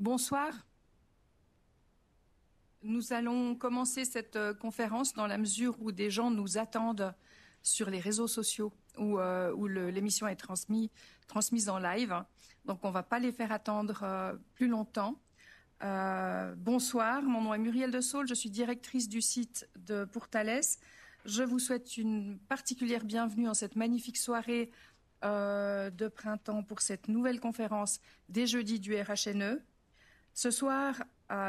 Bonsoir. Nous allons commencer cette conférence dans la mesure où des gens nous attendent sur les réseaux sociaux où l'émission est transmise en live. Donc on ne va pas les faire attendre plus longtemps. Bonsoir, mon nom est Muriel de Saulles, je suis directrice du site de Pourtalès. Je vous souhaite une particulière bienvenue en cette magnifique soirée de printemps pour cette nouvelle conférence des jeudis du RHNE. Ce soir,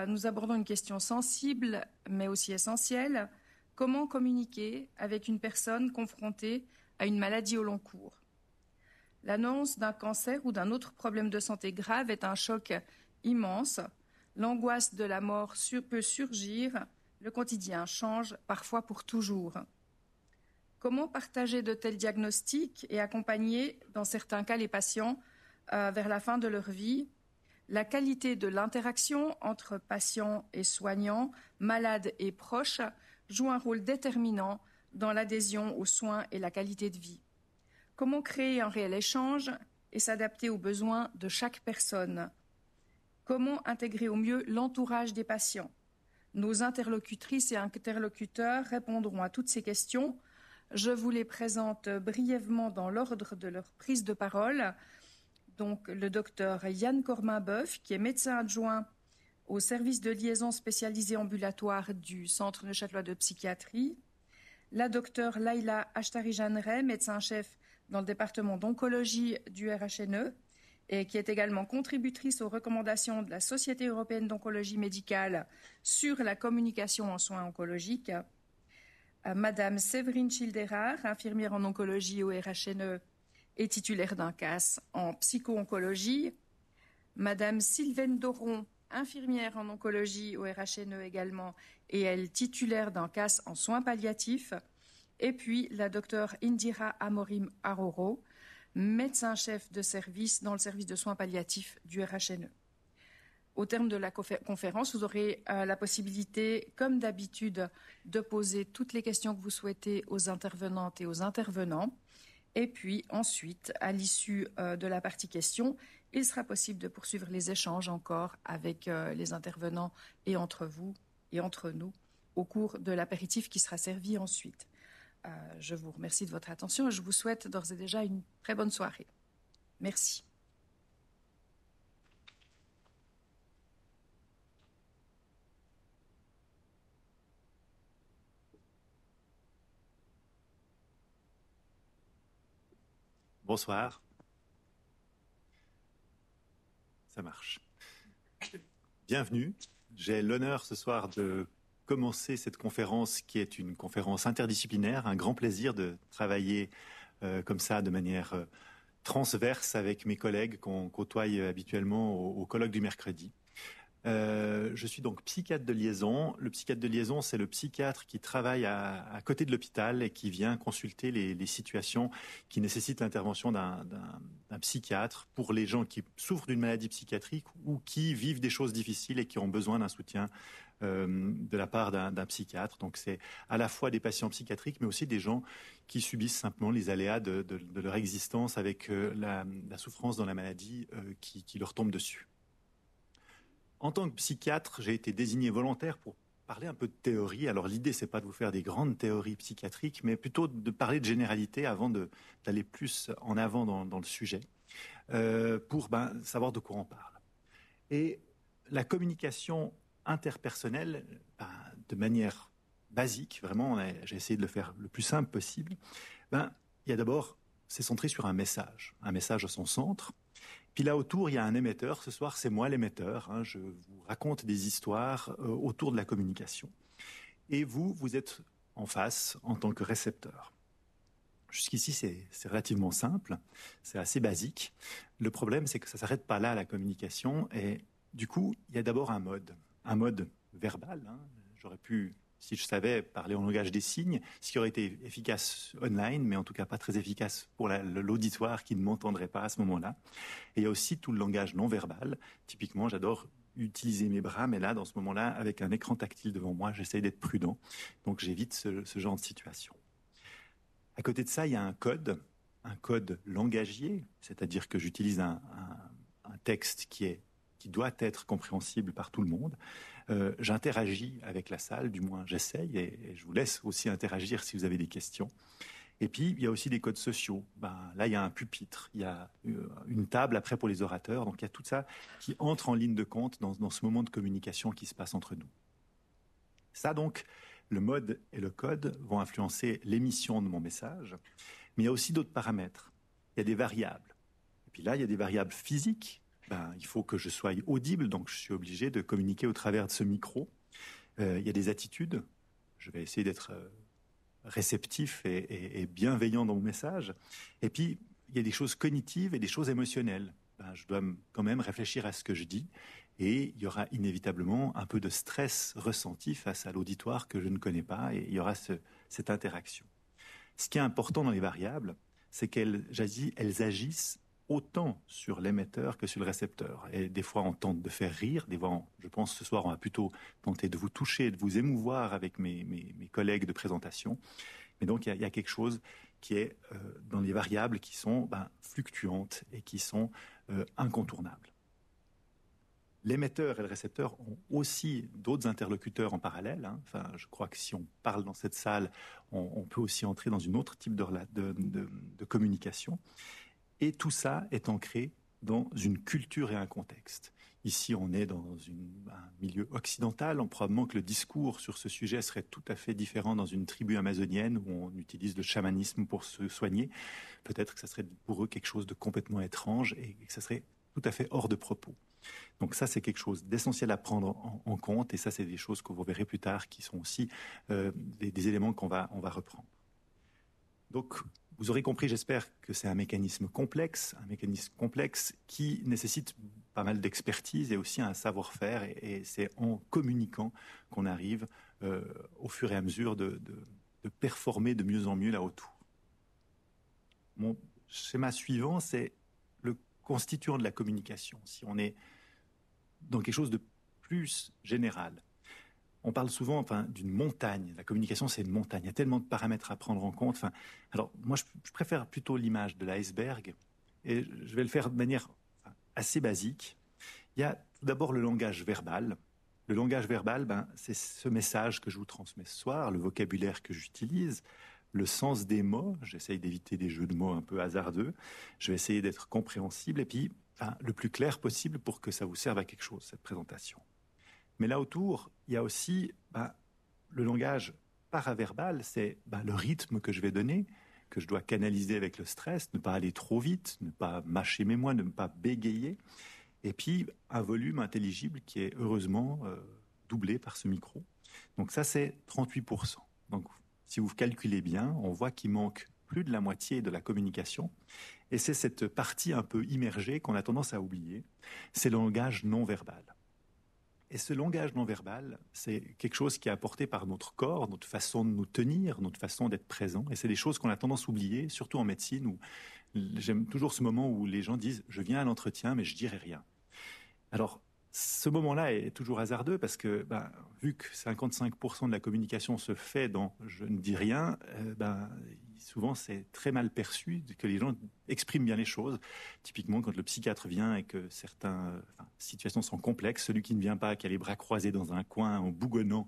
nous abordons une question sensible, mais aussi essentielle. Comment communiquer avec une personne confrontée à une maladie au long cours? L'annonce d'un cancer ou d'un autre problème de santé grave est un choc immense. L'angoisse de la mort peut surgir. Le quotidien change, parfois pour toujours. Comment partager de tels diagnostics et accompagner, dans certains cas, les patients vers la fin de leur vie? La qualité de l'interaction entre patients et soignants, malades et proches, joue un rôle déterminant dans l'adhésion aux soins et la qualité de vie. Comment créer un réel échange et s'adapter aux besoins de chaque personne? Comment intégrer au mieux l'entourage des patients? Nos interlocutrices et interlocuteurs répondront à toutes ces questions. Je vous les présente brièvement dans l'ordre de leur prise de parole. Donc, le docteur Yann Cormin-Boeuf, qui est médecin adjoint au service de liaison spécialisé ambulatoire du Centre neuchâtelois de psychiatrie. La docteure Laïla Ashtari-Jeanneret, médecin-chef dans le département d'oncologie du RHNE et qui est également contributrice aux recommandations de la Société européenne d'oncologie médicale sur la communication en soins oncologiques. Madame Séverine Childerar, infirmière en oncologie au RHNE et titulaire d'un CAS en psycho-oncologie. Madame Sylvaine Doron, infirmière en oncologie au RHNE également, et elle titulaire d'un CAS en soins palliatifs. Et puis la docteure Indira Amorim Aroro, médecin-chef de service dans le service de soins palliatifs du RHNE. Au terme de la conférence, vous aurez la possibilité, comme d'habitude, de poser toutes les questions que vous souhaitez aux intervenantes et aux intervenants. Et puis ensuite, à l'issue de la partie questions, il sera possible de poursuivre les échanges encore avec les intervenants et entre vous et entre nous au cours de l'apéritif qui sera servi ensuite. Je vous remercie de votre attention et je vous souhaite d'ores et déjà une très bonne soirée. Merci. Bonsoir. Ça marche. Bienvenue. J'ai l'honneur ce soir de commencer cette conférence qui est une conférence interdisciplinaire. Un grand plaisir de travailler comme ça de manière transverse avec mes collègues qu'on côtoie habituellement au colloque du mercredi. Je suis donc psychiatre de liaison. Le psychiatre de liaison, c'est le psychiatre qui travaille à côté de l'hôpital et qui vient consulter les situations qui nécessitent l'intervention d'un psychiatre pour les gens qui souffrent d'une maladie psychiatrique ou qui vivent des choses difficiles et qui ont besoin d'un soutien de la part d'un psychiatre. Donc c'est à la fois des patients psychiatriques, mais aussi des gens qui subissent simplement les aléas de leur existence avec la souffrance dans la maladie qui leur tombe dessus. En tant que psychiatre, j'ai été désigné volontaire pour parler un peu de théorie. Alors l'idée, c'est pas de vous faire des grandes théories psychiatriques, mais plutôt de parler de généralité avant d'aller plus en avant dans le sujet, pour savoir de quoi on parle. Et la communication interpersonnelle, de manière basique, vraiment, j'ai essayé de le faire le plus simple possible. Il y a d'abord, c'est centré sur un message à son centre. Puis là autour, il y a un émetteur. Ce soir, c'est moi l'émetteur. Je vous raconte des histoires autour de la communication. Et vous êtes en face en tant que récepteur. Jusqu'ici, c'est relativement simple. C'est assez basique. Le problème, c'est que ça ne s'arrête pas là, la communication. Et du coup, il y a d'abord un mode verbal. J'aurais pu, si je savais parler en langage des signes, ce qui aurait été efficace online, mais en tout cas pas très efficace pour l'auditoire qui ne m'entendrait pas à ce moment-là. Et il y a aussi tout le langage non verbal. Typiquement, j'adore utiliser mes bras, mais là, dans ce moment-là, avec un écran tactile devant moi, j'essaye d'être prudent. Donc j'évite ce genre de situation. À côté de ça, il y a un code langagier, c'est-à-dire que j'utilise un texte qui qui doit être compréhensible par tout le monde. J'interagis avec la salle, du moins j'essaye, et je vous laisse aussi interagir si vous avez des questions. Et puis, il y a aussi des codes sociaux. Là, il y a un pupitre, il y a une table après pour les orateurs. Donc, il y a tout ça qui entre en ligne de compte dans ce moment de communication qui se passe entre nous. Ça, donc, le mode et le code vont influencer l'émission de mon message. Mais il y a aussi d'autres paramètres. Il y a des variables. Et puis là, il y a des variables physiques. Il faut que je sois audible, donc je suis obligé de communiquer au travers de ce micro. Il y a des attitudes. Je vais essayer d'être réceptif et bienveillant dans mon message. Et puis, il y a des choses cognitives et des choses émotionnelles. Je dois quand même réfléchir à ce que je dis. Et il y aura inévitablement un peu de stress ressenti face à l'auditoire que je ne connais pas. Et il y aura cette interaction. Ce qui est important dans les variables, c'est qu'elles agissent autant sur l'émetteur que sur le récepteur. Et des fois, on tente de faire rire. Des fois, je pense ce soir, on va plutôt tenter de vous toucher, de vous émouvoir avec mes collègues de présentation. Mais donc, il y a quelque chose qui est dans les variables qui sont fluctuantes et qui sont incontournables. L'émetteur et le récepteur ont aussi d'autres interlocuteurs en parallèle. Enfin, je crois que si on parle dans cette salle, on peut aussi entrer dans un autre type de communication. Et tout ça est ancré dans une culture et un contexte. Ici, on est dans un milieu occidental. Probablement que le discours sur ce sujet serait tout à fait différent dans une tribu amazonienne où on utilise le chamanisme pour se soigner. Peut-être que ça serait pour eux quelque chose de complètement étrange et que ça serait tout à fait hors de propos. Donc ça, c'est quelque chose d'essentiel à prendre en compte. Et ça, c'est des choses que vous verrez plus tard qui sont aussi des éléments qu'on va reprendre. Donc, vous aurez compris, j'espère, que c'est un mécanisme complexe qui nécessite pas mal d'expertise et aussi un savoir-faire. Et c'est en communiquant qu'on arrive au fur et à mesure de performer de mieux en mieux là autour. Mon schéma suivant, c'est le constituant de la communication. Si on est dans quelque chose de plus général, on parle souvent d'une montagne. La communication, c'est une montagne. Il y a tellement de paramètres à prendre en compte. Alors, moi, je préfère plutôt l'image de l'iceberg. Et je vais le faire de manière assez basique. Il y a tout d'abord le langage verbal. Le langage verbal, c'est ce message que je vous transmets ce soir, le vocabulaire que j'utilise, le sens des mots. J'essaye d'éviter des jeux de mots un peu hasardeux. Je vais essayer d'être compréhensible et puis le plus clair possible pour que ça vous serve à quelque chose, cette présentation. Mais là autour, il y a aussi le langage paraverbal, c'est le rythme que je vais donner, que je dois canaliser avec le stress, ne pas aller trop vite, ne pas mâcher mes mots, ne pas bégayer. Et puis un volume intelligible qui est heureusement doublé par ce micro. Donc ça, c'est 38%. Donc si vous calculez bien, on voit qu'il manque plus de la moitié de la communication. Et c'est cette partie un peu immergée qu'on a tendance à oublier. C'est le langage non verbal. Et ce langage non verbal, c'est quelque chose qui est apporté par notre corps, notre façon de nous tenir, notre façon d'être présent. Et c'est des choses qu'on a tendance à oublier, surtout en médecine, où j'aime toujours ce moment où les gens disent « je viens à l'entretien, mais je dirai rien ». Alors, ce moment-là est toujours hasardeux parce que, vu que 55% de la communication se fait dans « je ne dis rien », souvent c'est très mal perçu que les gens expriment bien les choses. Typiquement, quand le psychiatre vient et que certaines situations sont complexes, celui qui ne vient pas, qui a les bras croisés dans un coin en bougonnant,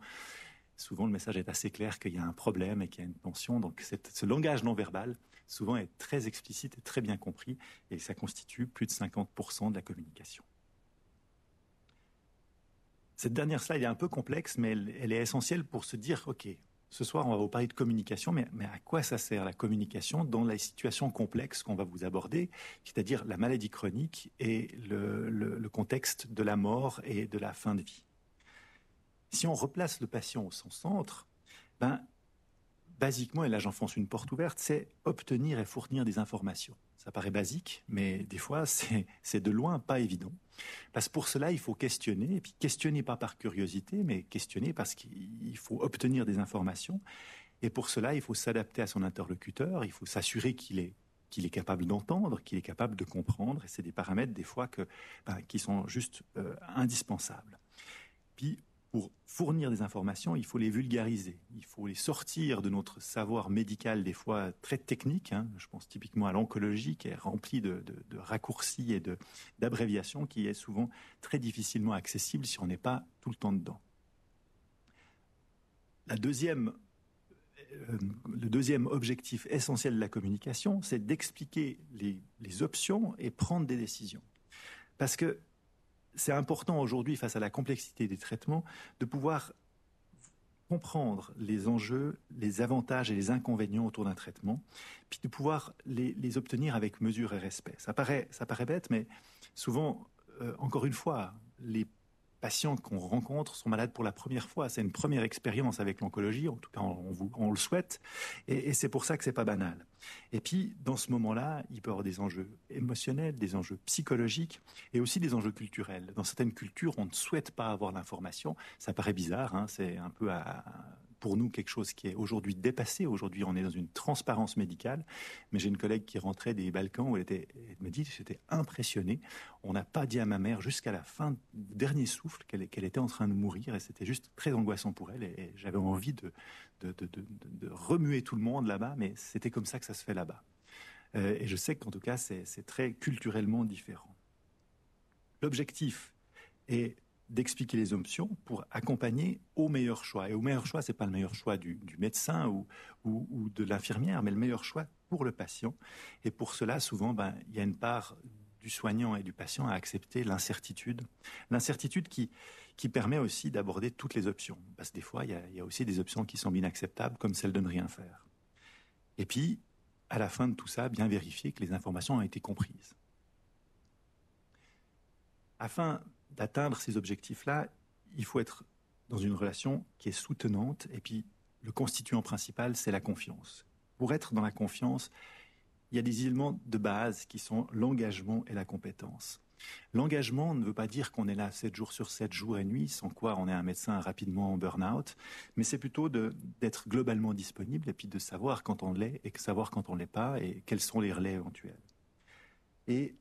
souvent le message est assez clair qu'il y a un problème et qu'il y a une tension. Donc ce langage non verbal, souvent est très explicite et très bien compris et ça constitue plus de 50% de la communication. Cette dernière slide est un peu complexe, mais elle est essentielle pour se dire, OK, ce soir, on va vous parler de communication, mais à quoi ça sert la communication dans les situations complexes qu'on va vous aborder, c'est-à-dire la maladie chronique et le contexte de la mort et de la fin de vie. Si on replace le patient au centre, basiquement, et là j'enfonce une porte ouverte, c'est obtenir et fournir des informations. Ça paraît basique, mais des fois, c'est de loin pas évident. Parce que pour cela, il faut questionner, et puis questionner pas par curiosité, mais questionner parce qu'il faut obtenir des informations. Et pour cela, il faut s'adapter à son interlocuteur, il faut s'assurer qu'il est capable d'entendre, qu'il est capable de comprendre, et c'est des paramètres, des fois, qui sont juste indispensables. Puis, pour fournir des informations, il faut les vulgariser, il faut les sortir de notre savoir médical des fois très technique. Je pense typiquement à l'oncologie qui est remplie de raccourcis et d'abréviations qui est souvent très difficilement accessible si on n'est pas tout le temps dedans. Le deuxième objectif essentiel de la communication, c'est d'expliquer les options et prendre des décisions. Parce que c'est important aujourd'hui, face à la complexité des traitements, de pouvoir comprendre les enjeux, les avantages et les inconvénients autour d'un traitement, puis de pouvoir les obtenir avec mesure et respect. Ça paraît bête, mais souvent, encore une fois, les patients qu'on rencontre sont malades pour la première fois. C'est une première expérience avec l'oncologie, en tout cas on le souhaite, et c'est pour ça que c'est pas banal. Et puis, dans ce moment-là, il peut y avoir des enjeux émotionnels, des enjeux psychologiques et aussi des enjeux culturels. Dans certaines cultures, on ne souhaite pas avoir l'information. Ça paraît bizarre, c'est un peu pour nous quelque chose qui est aujourd'hui dépassé. Aujourd'hui, on est dans une transparence médicale. Mais j'ai une collègue qui rentrait des Balkans où elle me dit, j'étais impressionné. On n'a pas dit à ma mère jusqu'à la fin du dernier souffle qu'elle était en train de mourir, et c'était juste très angoissant pour elle. Et j'avais envie de remuer tout le monde là-bas, mais c'était comme ça que ça se fait là-bas. Et je sais qu'en tout cas, c'est très culturellement différent. L'objectif est d'expliquer les options pour accompagner au meilleur choix. Et au meilleur choix, ce n'est pas le meilleur choix du médecin ou de l'infirmière, mais le meilleur choix pour le patient. Et pour cela, souvent, il y a une part du soignant et du patient à accepter l'incertitude. L'incertitude qui permet aussi d'aborder toutes les options. Parce que des fois, il y a aussi des options qui sont inacceptables, comme celle de ne rien faire. Et puis, à la fin de tout ça, bien vérifier que les informations ont été comprises. Afin d'atteindre ces objectifs-là, il faut être dans une relation qui est soutenante. Et puis, le constituant principal, c'est la confiance. Pour être dans la confiance, il y a des éléments de base qui sont l'engagement et la compétence. L'engagement ne veut pas dire qu'on est là 7 jours sur 7, jours et nuits, sans quoi on est un médecin rapidement en burn-out, mais c'est plutôt d'être globalement disponible et puis de savoir quand on l'est et savoir quand on ne l'est pas et quels sont les relais éventuels. Et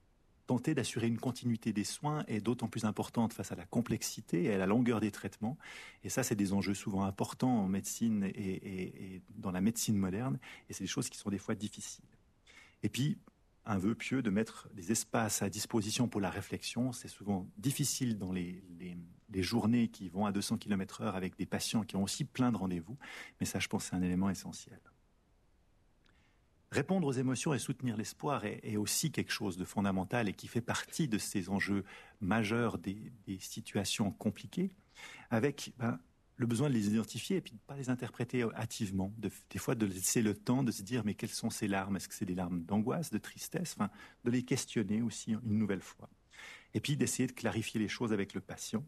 tenter d'assurer une continuité des soins est d'autant plus importante face à la complexité et à la longueur des traitements. Et ça, c'est des enjeux souvent importants en médecine et dans la médecine moderne. Et c'est des choses qui sont des fois difficiles. Et puis, un vœu pieux de mettre des espaces à disposition pour la réflexion. C'est souvent difficile dans les journées qui vont à 200 km/h avec des patients qui ont aussi plein de rendez-vous. Mais ça, je pense, c'est un élément essentiel. Répondre aux émotions et soutenir l'espoir est aussi quelque chose de fondamental et qui fait partie de ces enjeux majeurs des situations compliquées, avec le besoin de les identifier et puis de ne pas les interpréter hâtivement, des fois de laisser le temps de se dire mais quelles sont ces larmes, est-ce que c'est des larmes d'angoisse, de tristesse, de les questionner aussi une nouvelle fois. Et puis d'essayer de clarifier les choses avec le patient.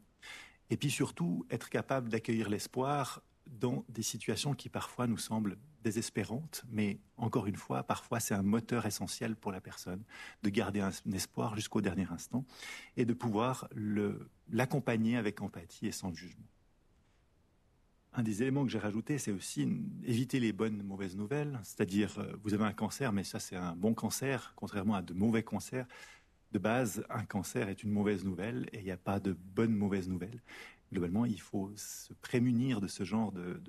Et puis surtout être capable d'accueillir l'espoir dans des situations qui parfois nous semblent désespérantes, mais encore une fois, parfois c'est un moteur essentiel pour la personne de garder un espoir jusqu'au dernier instant et de pouvoir l'accompagner avec empathie et sans jugement. Un des éléments que j'ai rajouté, c'est aussi éviter les bonnes mauvaises nouvelles, c'est-à-dire vous avez un cancer, mais ça c'est un bon cancer, contrairement à de mauvais cancers. De base, un cancer est une mauvaise nouvelle et il n'y a pas de bonnes mauvaises nouvelles. Globalement, il faut se prémunir de ce genre de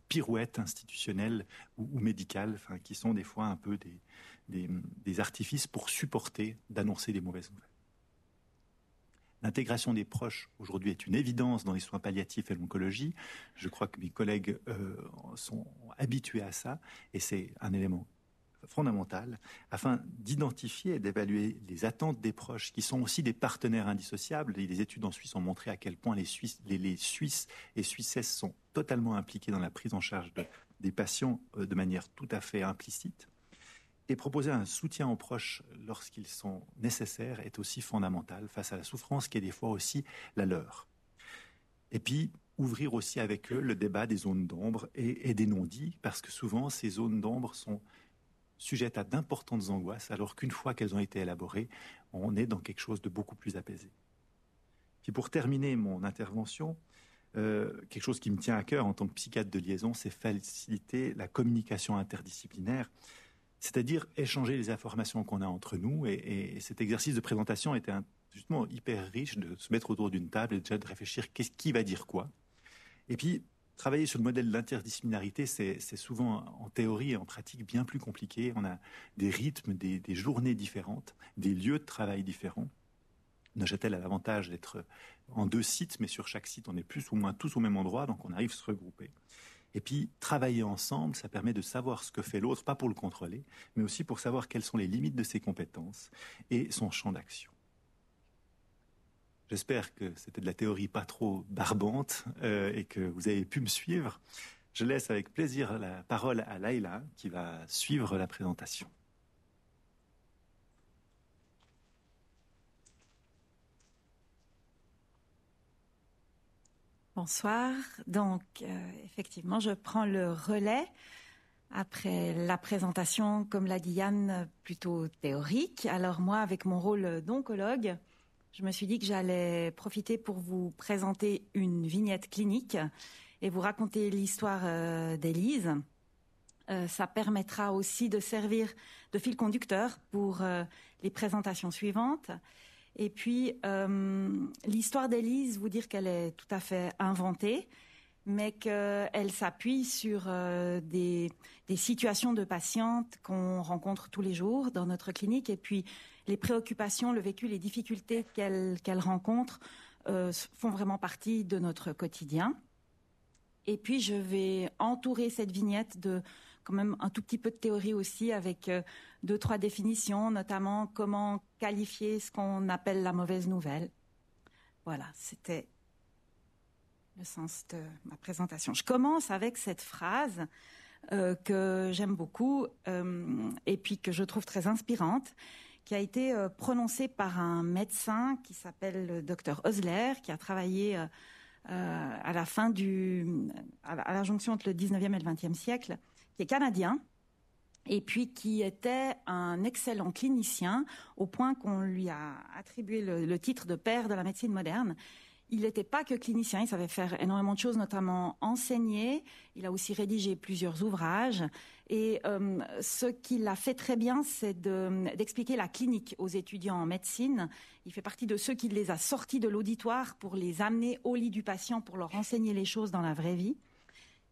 pirouettes institutionnelles ou médicales, qui sont des fois un peu des artifices pour supporter d'annoncer des mauvaises nouvelles. L'intégration des proches, aujourd'hui, est une évidence dans les soins palliatifs et l'oncologie. Je crois que mes collègues sont habitués à ça, et c'est un élément fondamental afin d'identifier et d'évaluer les attentes des proches qui sont aussi des partenaires indissociables. Les études en Suisse ont montré à quel point les Suisses et Suissesses sont totalement impliqués dans la prise en charge des patients de manière tout à fait implicite. Et proposer un soutien aux proches lorsqu'ils sont nécessaires est aussi fondamental face à la souffrance qui est des fois aussi la leur. Et puis, ouvrir aussi avec eux le débat des zones d'ombre et des non-dits, parce que souvent, ces zones d'ombre sont sujettes à d'importantes angoisses, alors qu'une fois qu'elles ont été élaborées, on est dans quelque chose de beaucoup plus apaisé. Puis pour terminer mon intervention, quelque chose qui me tient à cœur en tant que psychiatre de liaison, c'est faciliter la communication interdisciplinaire, c'est-à-dire échanger les informations qu'on a entre nous. Et cet exercice de présentation était justement hyper riche de se mettre autour d'une table et déjà de réfléchir qui va dire quoi. Et puis, travailler sur le modèle de l'interdisciplinarité, c'est souvent en théorie et en pratique bien plus compliqué. On a des rythmes, des journées différentes, des lieux de travail différents. Neuchâtel a l'avantage d'être en 2 sites, mais sur chaque site, on est plus ou moins tous au même endroit, donc on arrive à se regrouper. Et puis, travailler ensemble, ça permet de savoir ce que fait l'autre, pas pour le contrôler, mais aussi pour savoir quelles sont les limites de ses compétences et son champ d'action. J'espère que c'était de la théorie pas trop barbante et que vous avez pu me suivre. Je laisse avec plaisir la parole à Laïla qui va suivre la présentation. Bonsoir. Donc, effectivement, je prends le relais après la présentation, comme l'a dit Yann, plutôt théorique. Alors moi, avec mon rôle d'oncologue, je me suis dit que j'allais profiter pour vous présenter une vignette clinique et vous raconter l'histoire d'Élise. Ça permettra aussi de servir de fil conducteur pour les présentations suivantes. Et puis, l'histoire d'Élise, vous dire qu'elle est tout à fait inventée, mais qu'elle s'appuie sur des situations de patientes qu'on rencontre tous les jours dans notre clinique. Et puis, les préoccupations, le vécu, les difficultés qu'elle rencontre font vraiment partie de notre quotidien. Et puis, je vais entourer cette vignette de quand même un tout petit peu de théorie aussi, avec 2-3 définitions, notamment comment qualifier ce qu'on appelle la mauvaise nouvelle. Voilà, c'était le sens de ma présentation. Je commence avec cette phrase que j'aime beaucoup et puis que je trouve très inspirante, qui a été prononcée par un médecin qui s'appelle le docteur Osler, qui a travaillé à la fin à la jonction entre le 19e et le 20e siècle, qui est canadien, et puis qui était un excellent clinicien, au point qu'on lui a attribué le titre de père de la médecine moderne. Il n'était pas que clinicien, il savait faire énormément de choses, notamment enseigner. Il a aussi rédigé plusieurs ouvrages. Et ce qu'il a fait très bien, c'est d'expliquer la clinique aux étudiants en médecine. Il fait partie de ceux qui les a sortis de l'auditoire pour les amener au lit du patient, pour leur enseigner les choses dans la vraie vie.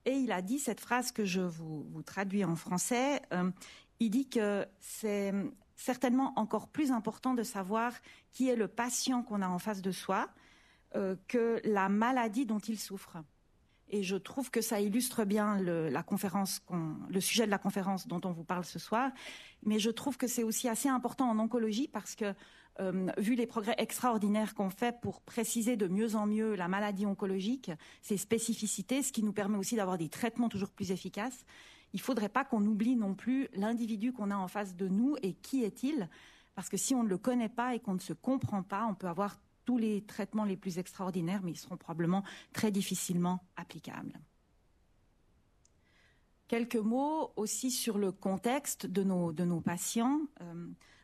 Et il a dit cette phrase que je vous traduis en français. Il dit que c'est certainement encore plus important de savoir qui est le patient qu'on a en face de soi que la maladie dont il souffre. Et je trouve que ça illustre bien le sujet de la conférence dont on vous parle ce soir. Mais je trouve que c'est aussi assez important en oncologie parce que, vu les progrès extraordinaires qu'on fait pour préciser de mieux en mieux la maladie oncologique, ses spécificités, ce qui nous permet aussi d'avoir des traitements toujours plus efficaces, il ne faudrait pas qu'on oublie non plus l'individu qu'on a en face de nous et qui est-il. Parce que si on ne le connaît pas et qu'on ne se comprend pas, on peut avoir tous les traitements les plus extraordinaires, mais ils seront probablement très difficilement applicables. Quelques mots aussi sur le contexte de nos patients,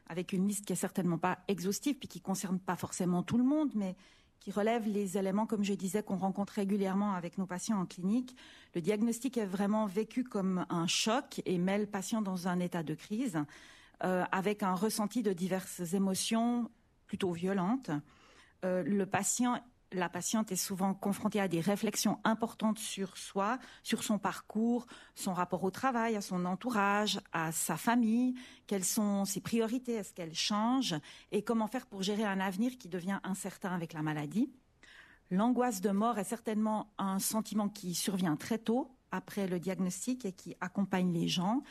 avec une liste qui n'est certainement pas exhaustive, puis qui ne concerne pas forcément tout le monde, mais qui relève les éléments, comme je disais, qu'on rencontre régulièrement avec nos patients en clinique. Le diagnostic est vraiment vécu comme un choc et met le patient dans un état de crise, avec un ressenti de diverses émotions plutôt violentes. La patiente est souvent confrontée à des réflexions importantes sur soi, sur son parcours, son rapport au travail, à son entourage, à sa famille, quelles sont ses priorités, est-ce qu'elles changent et comment faire pour gérer un avenir qui devient incertain avec la maladie. L'angoisse de mort est certainement un sentiment qui survient très tôt après le diagnostic et qui accompagne les gens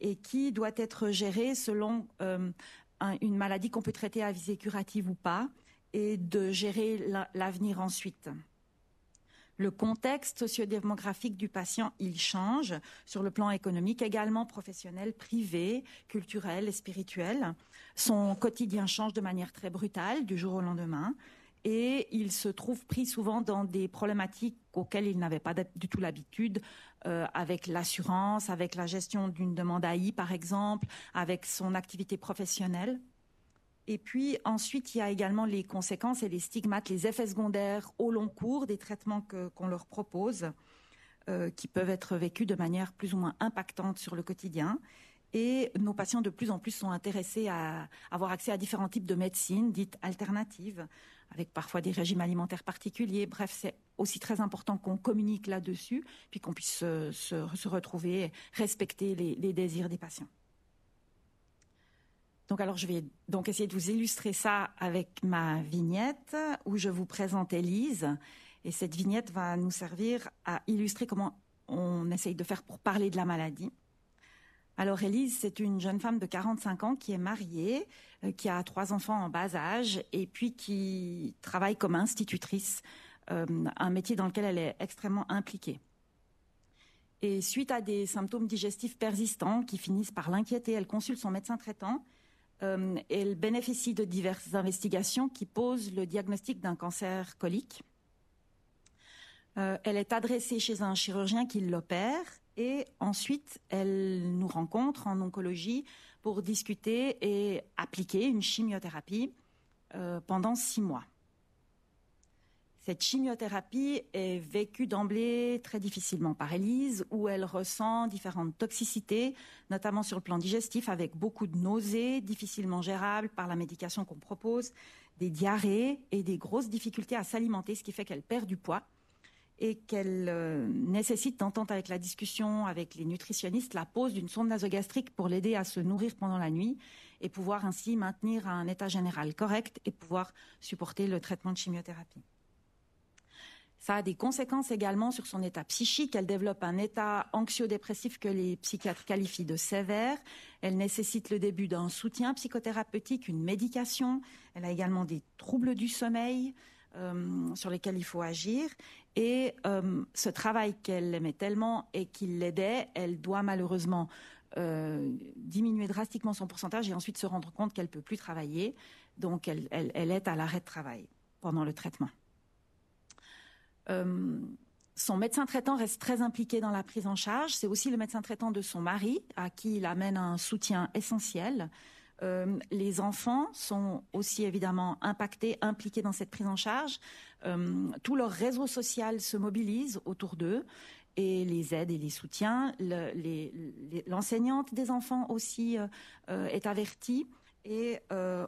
et qui doit être géré selon une maladie qu'on peut traiter à visée curative ou pas, et de gérer l'avenir ensuite. Le contexte sociodémographique du patient, il change sur le plan économique, également professionnel, privé, culturel et spirituel. Son quotidien change de manière très brutale du jour au lendemain et il se trouve pris souvent dans des problématiques auxquelles il n'avait pas du tout l'habitude, avec l'assurance, avec la gestion d'une demande AI par exemple, avec son activité professionnelle. Et puis ensuite, il y a également les conséquences et les stigmates, les effets secondaires au long cours des traitements qu'on leur propose, qui peuvent être vécus de manière plus ou moins impactante sur le quotidien. Et nos patients de plus en plus sont intéressés à avoir accès à différents types de médecine dites alternatives, avec parfois des régimes alimentaires particuliers. Bref, c'est aussi très important qu'on communique là-dessus, puis qu'on puisse se retrouver, respecter les désirs des patients. Donc alors, je vais donc essayer de vous illustrer ça avec ma vignette où je vous présente Élise. Et cette vignette va nous servir à illustrer comment on essaye de faire pour parler de la maladie. Alors Élise, c'est une jeune femme de 45 ans qui est mariée, qui a 3 enfants en bas âge et puis qui travaille comme institutrice, un métier dans lequel elle est extrêmement impliquée. Et suite à des symptômes digestifs persistants qui finissent par l'inquiéter, elle consulte son médecin traitant. Elle bénéficie de diverses investigations qui posent le diagnostic d'un cancer colique. Elle est adressée chez un chirurgien qui l'opère. Et ensuite, elle nous rencontre en oncologie pour discuter et appliquer une chimiothérapie pendant 6 mois. Cette chimiothérapie est vécue d'emblée très difficilement par Élise, où elle ressent différentes toxicités, notamment sur le plan digestif, avec beaucoup de nausées, difficilement gérables par la médication qu'on propose, des diarrhées et des grosses difficultés à s'alimenter, ce qui fait qu'elle perd du poids. Et qu'elle nécessite d'entente avec la discussion avec les nutritionnistes, la pose d'une sonde nasogastrique pour l'aider à se nourrir pendant la nuit et pouvoir ainsi maintenir un état général correct et pouvoir supporter le traitement de chimiothérapie. Ça a des conséquences également sur son état psychique. Elle développe un état anxio-dépressif que les psychiatres qualifient de sévère. Elle nécessite le début d'un soutien psychothérapeutique, une médication. Elle a également des troubles du sommeil sur lesquels il faut agir. Et ce travail qu'elle aimait tellement et qui l'aidait, elle doit malheureusement diminuer drastiquement son pourcentage et ensuite se rendre compte qu'elle ne peut plus travailler. Donc, elle est à l'arrêt de travail pendant le traitement. Son médecin traitant reste très impliqué dans la prise en charge. C'est aussi le médecin traitant de son mari, à qui il amène un soutien essentiel. Les enfants sont aussi évidemment impactés, impliqués dans cette prise en charge. Tout leur réseau social se mobilise autour d'eux et les aide et les soutient. L'enseignante des enfants aussi est avertie et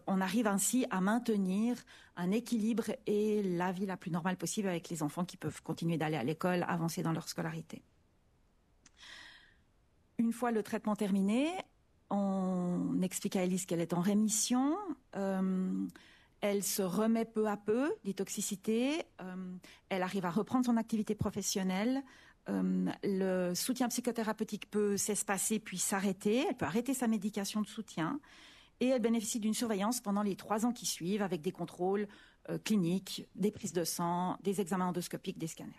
on arrive ainsi à maintenir un équilibre et la vie la plus normale possible avec les enfants qui peuvent continuer d'aller à l'école, avancer dans leur scolarité. Une fois le traitement terminé, on explique à Élise qu'elle est en rémission. Elle se remet peu à peu des toxicités. Elle arrive à reprendre son activité professionnelle. Le soutien psychothérapeutique peut s'espacer puis s'arrêter. Elle peut arrêter sa médication de soutien. Et elle bénéficie d'une surveillance pendant les 3 ans qui suivent avec des contrôles cliniques, des prises de sang, des examens endoscopiques, des scanners.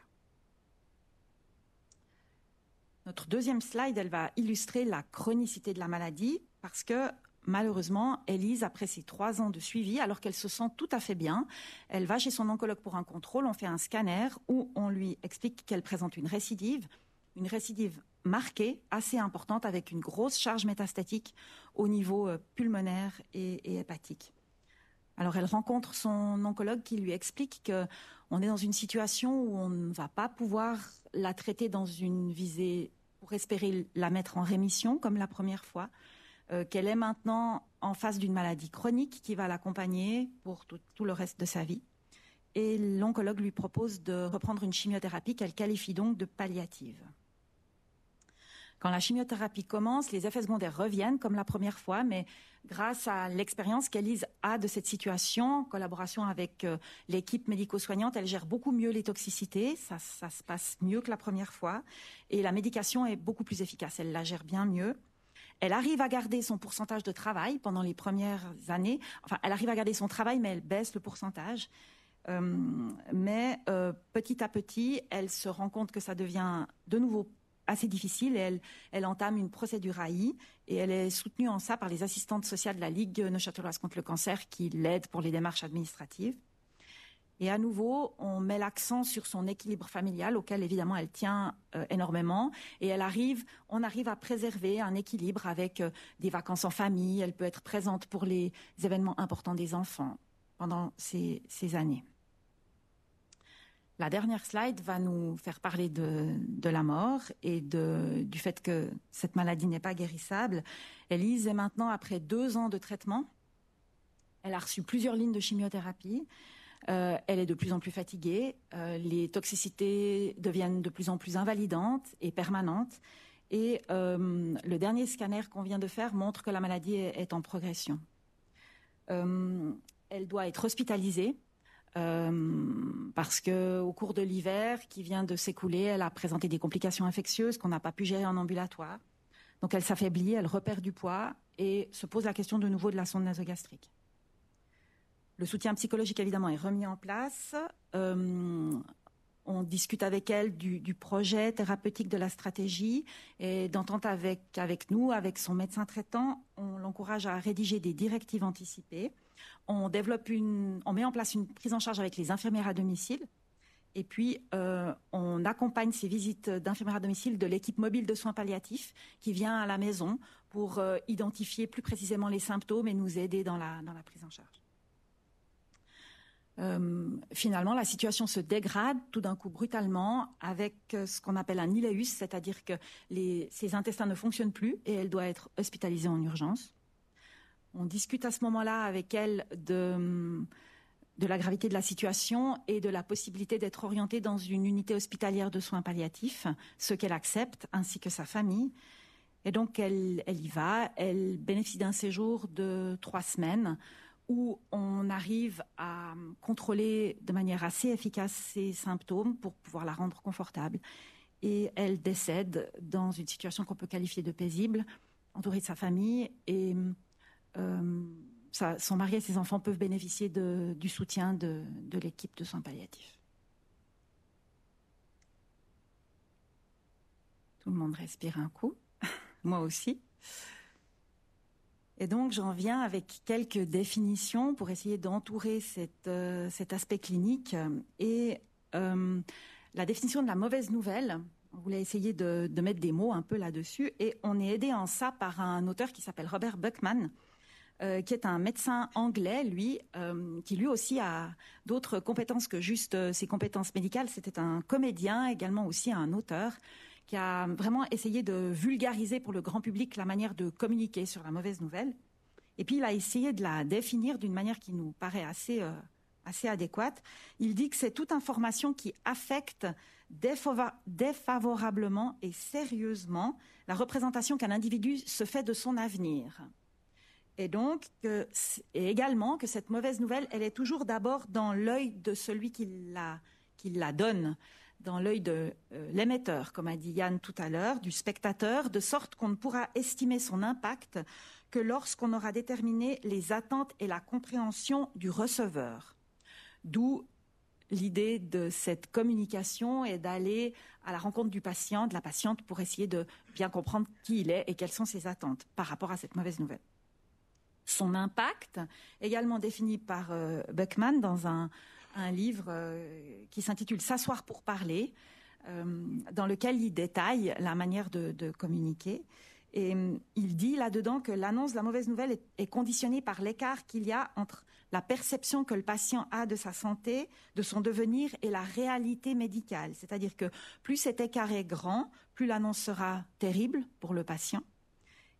Notre deuxième slide, elle va illustrer la chronicité de la maladie parce que malheureusement, Élise, après ses 3 ans de suivi, alors qu'elle se sent tout à fait bien, elle va chez son oncologue pour un contrôle, on fait un scanner où on lui explique qu'elle présente une récidive marquée, assez importante, avec une grosse charge métastatique au niveau pulmonaire et hépatique. Alors elle rencontre son oncologue qui lui explique qu'on est dans une situation où on ne va pas pouvoir la traiter dans une visée pour espérer la mettre en rémission comme la première fois, qu'elle est maintenant en face d'une maladie chronique qui va l'accompagner pour tout le reste de sa vie. Et l'oncologue lui propose de reprendre une chimiothérapie qu'elle qualifie donc de palliative. Quand la chimiothérapie commence, les effets secondaires reviennent comme la première fois, mais grâce à l'expérience qu'Élise a de cette situation, en collaboration avec l'équipe médico-soignante, elle gère beaucoup mieux les toxicités, ça se passe mieux que la première fois, et la médication est beaucoup plus efficace, elle la gère bien mieux. Elle arrive à garder son pourcentage de travail pendant les premières années, enfin elle arrive à garder son travail, mais elle baisse le pourcentage. Mais petit à petit, elle se rend compte que ça devient de nouveau assez difficile et elle entame une procédure AI et elle est soutenue en ça par les assistantes sociales de la Ligue neuchâteloise contre le cancer qui l'aident pour les démarches administratives. Et à nouveau, on met l'accent sur son équilibre familial auquel évidemment elle tient énormément et on arrive à préserver un équilibre avec des vacances en famille, elle peut être présente pour les événements importants des enfants pendant ces années. La dernière slide va nous faire parler de la mort et du fait que cette maladie n'est pas guérissable. Élise est maintenant, après 2 ans de traitement, elle a reçu plusieurs lignes de chimiothérapie. Elle est de plus en plus fatiguée. Les toxicités deviennent de plus en plus invalidantes et permanentes. Et le dernier scanner qu'on vient de faire montre que la maladie est en progression. Elle doit être hospitalisée parce qu'au cours de l'hiver qui vient de s'écouler, elle a présenté des complications infectieuses qu'on n'a pas pu gérer en ambulatoire. Donc elle s'affaiblit, elle repère du poids et se pose la question de nouveau de la sonde nasogastrique. Le soutien psychologique, évidemment, est remis en place. On discute avec elle du projet thérapeutique, de la stratégie et d'entente avec nous, avec son médecin traitant. On l'encourage à rédiger des directives anticipées. On met en place une prise en charge avec les infirmières à domicile. Et puis, on accompagne ces visites d'infirmières à domicile de l'équipe mobile de soins palliatifs qui vient à la maison pour identifier plus précisément les symptômes et nous aider dans la prise en charge. Finalement, la situation se dégrade tout d'un coup brutalement avec ce qu'on appelle un ileus, c'est-à-dire que ses intestins ne fonctionnent plus et elle doit être hospitalisée en urgence. On discute à ce moment-là avec elle de la gravité de la situation et de la possibilité d'être orientée dans une unité hospitalière de soins palliatifs, ce qu'elle accepte, ainsi que sa famille. Et donc, elle y va. Elle bénéficie d'un séjour de 3 semaines où on arrive à contrôler de manière assez efficace ses symptômes pour pouvoir la rendre confortable. Et elle décède dans une situation qu'on peut qualifier de paisible, entourée de sa famille. Et son mari et ses enfants peuvent bénéficier du soutien de l'équipe de soins palliatifs. Tout le monde respire un coup, moi aussi. Et donc, j'en viens avec quelques définitions pour essayer d'entourer cet aspect clinique. Et la définition de la mauvaise nouvelle, on voulait essayer de mettre des mots un peu là-dessus. Et on est aidé en ça par un auteur qui s'appelle Robert Buckman, qui est un médecin anglais, lui, qui lui aussi a d'autres compétences que juste ses compétences médicales. C'était un comédien, également aussi un auteur, qui a vraiment essayé de vulgariser pour le grand public la manière de communiquer sur la mauvaise nouvelle. Et puis, il a essayé de la définir d'une manière qui nous paraît assez adéquate. Il dit que c'est toute information qui affecte défavorablement et sérieusement la représentation qu'un individu se fait de son avenir. Et donc, et également que cette mauvaise nouvelle, elle est toujours d'abord dans l'œil de celui qui la donne, dans l'œil de l'émetteur, comme a dit Yann tout à l'heure, du spectateur, de sorte qu'on ne pourra estimer son impact que lorsqu'on aura déterminé les attentes et la compréhension du receveur. D'où l'idée de cette communication et d'aller à la rencontre du patient, de la patiente, pour essayer de bien comprendre qui il est et quelles sont ses attentes par rapport à cette mauvaise nouvelle. Son impact, également défini par Buckman dans un livre qui s'intitule « S'asseoir pour parler », dans lequel il détaille la manière de communiquer. Et il dit là-dedans que l'annonce de la mauvaise nouvelle est conditionnée par l'écart qu'il y a entre la perception que le patient a de sa santé, de son devenir et la réalité médicale. C'est-à-dire que plus cet écart est grand, plus l'annonce sera terrible pour le patient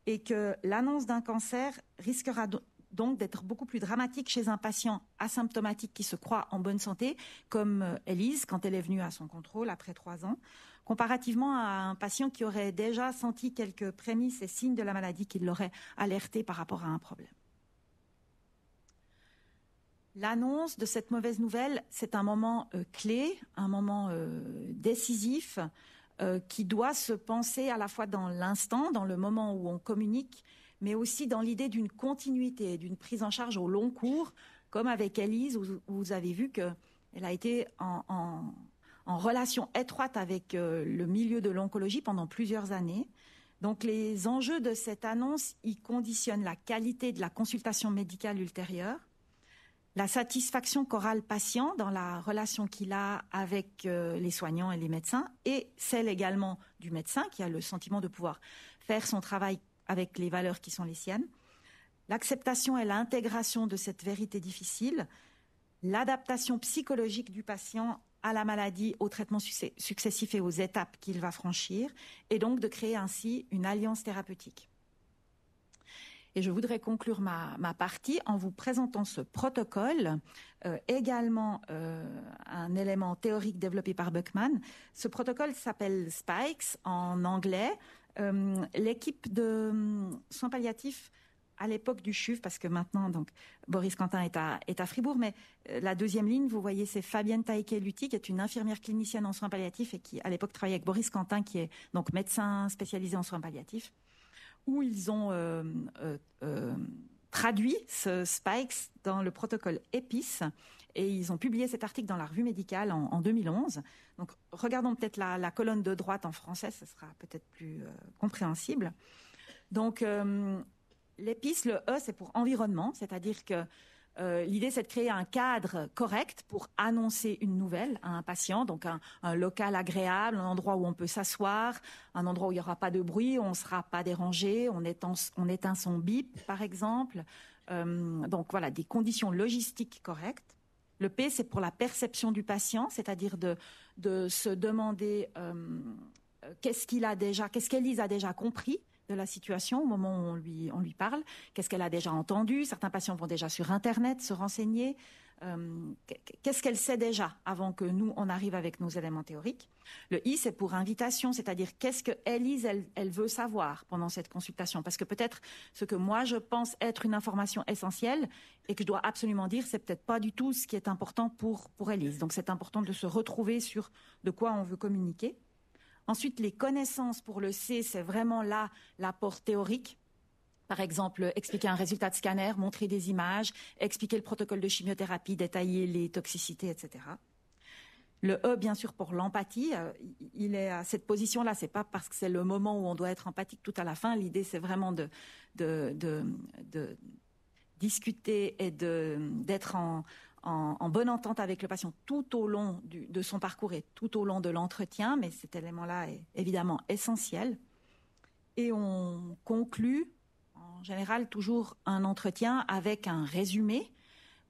et que l'annonce d'un cancer risquera donc d'être beaucoup plus dramatique chez un patient asymptomatique qui se croit en bonne santé, comme Élise quand elle est venue à son contrôle après 3 ans, comparativement à un patient qui aurait déjà senti quelques prémices et signes de la maladie qui l'aurait alerté par rapport à un problème. L'annonce de cette mauvaise nouvelle, c'est un moment clé, un moment décisif qui doit se penser à la fois dans l'instant, dans le moment où on communique, mais aussi dans l'idée d'une continuité, d'une prise en charge au long cours, comme avec Élise, où vous avez vu qu'elle a été en relation étroite avec le milieu de l'oncologie pendant plusieurs années. Donc les enjeux de cette annonce, ils conditionnent la qualité de la consultation médicale ultérieure, la satisfaction qu'aura le patient dans la relation qu'il a avec les soignants et les médecins, et celle également du médecin qui a le sentiment de pouvoir faire son travail avec les valeurs qui sont les siennes, l'acceptation et l'intégration de cette vérité difficile, l'adaptation psychologique du patient à la maladie, aux traitements successifs et aux étapes qu'il va franchir, et donc de créer ainsi une alliance thérapeutique. Et je voudrais conclure ma partie en vous présentant ce protocole, également un élément théorique développé par Buckman. Ce protocole s'appelle SPIKES en anglais. L'équipe de soins palliatifs à l'époque du CHUV, parce que maintenant, donc, Boris Quentin est à Fribourg, mais la deuxième ligne, vous voyez, c'est Fabienne Taïké-Lutti, qui est une infirmière clinicienne en soins palliatifs et qui, à l'époque, travaillait avec Boris Quentin, qui est donc médecin spécialisé en soins palliatifs, où ils ont traduit ce SPIKES dans le protocole EPIS, et ils ont publié cet article dans la revue médicale en 2011. Donc, regardons peut-être la colonne de droite en français, ce sera peut-être plus compréhensible. Donc, l'EPIS, le E, c'est pour environnement, c'est-à-dire que l'idée, c'est de créer un cadre correct pour annoncer une nouvelle à un patient, donc un local agréable, un endroit où on peut s'asseoir, un endroit où il n'y aura pas de bruit, où on ne sera pas dérangé, on éteint son bip, par exemple. Donc voilà, des conditions logistiques correctes. Le P, c'est pour la perception du patient, c'est-à-dire de se demander qu'est-ce qu'Élise a déjà compris de la situation au moment où on lui parle, qu'est-ce qu'elle a déjà entendu. Certains patients vont déjà sur Internet se renseigner. Qu'est-ce qu'elle sait déjà avant que nous, on arrive avec nos éléments théoriques. Le I, c'est pour invitation, c'est-à-dire qu'est-ce que Élise, elle veut savoir pendant cette consultation. Parce que peut-être ce que moi, je pense être une information essentielle et que je dois absolument dire, c'est peut-être pas du tout ce qui est important pour Élise. Donc, c'est important de se retrouver sur de quoi on veut communiquer. Ensuite, les connaissances pour le C, c'est vraiment là l'apport théorique. Par exemple, expliquer un résultat de scanner, montrer des images, expliquer le protocole de chimiothérapie, détailler les toxicités, etc. Le E, bien sûr, pour l'empathie, il est à cette position-là. C'est pas parce que c'est le moment où on doit être empathique tout à la fin. L'idée, c'est vraiment de discuter et d'être en bonne entente avec le patient tout au long de son parcours et tout au long de l'entretien, mais cet élément-là est évidemment essentiel. Et on conclut, en général, toujours un entretien avec un résumé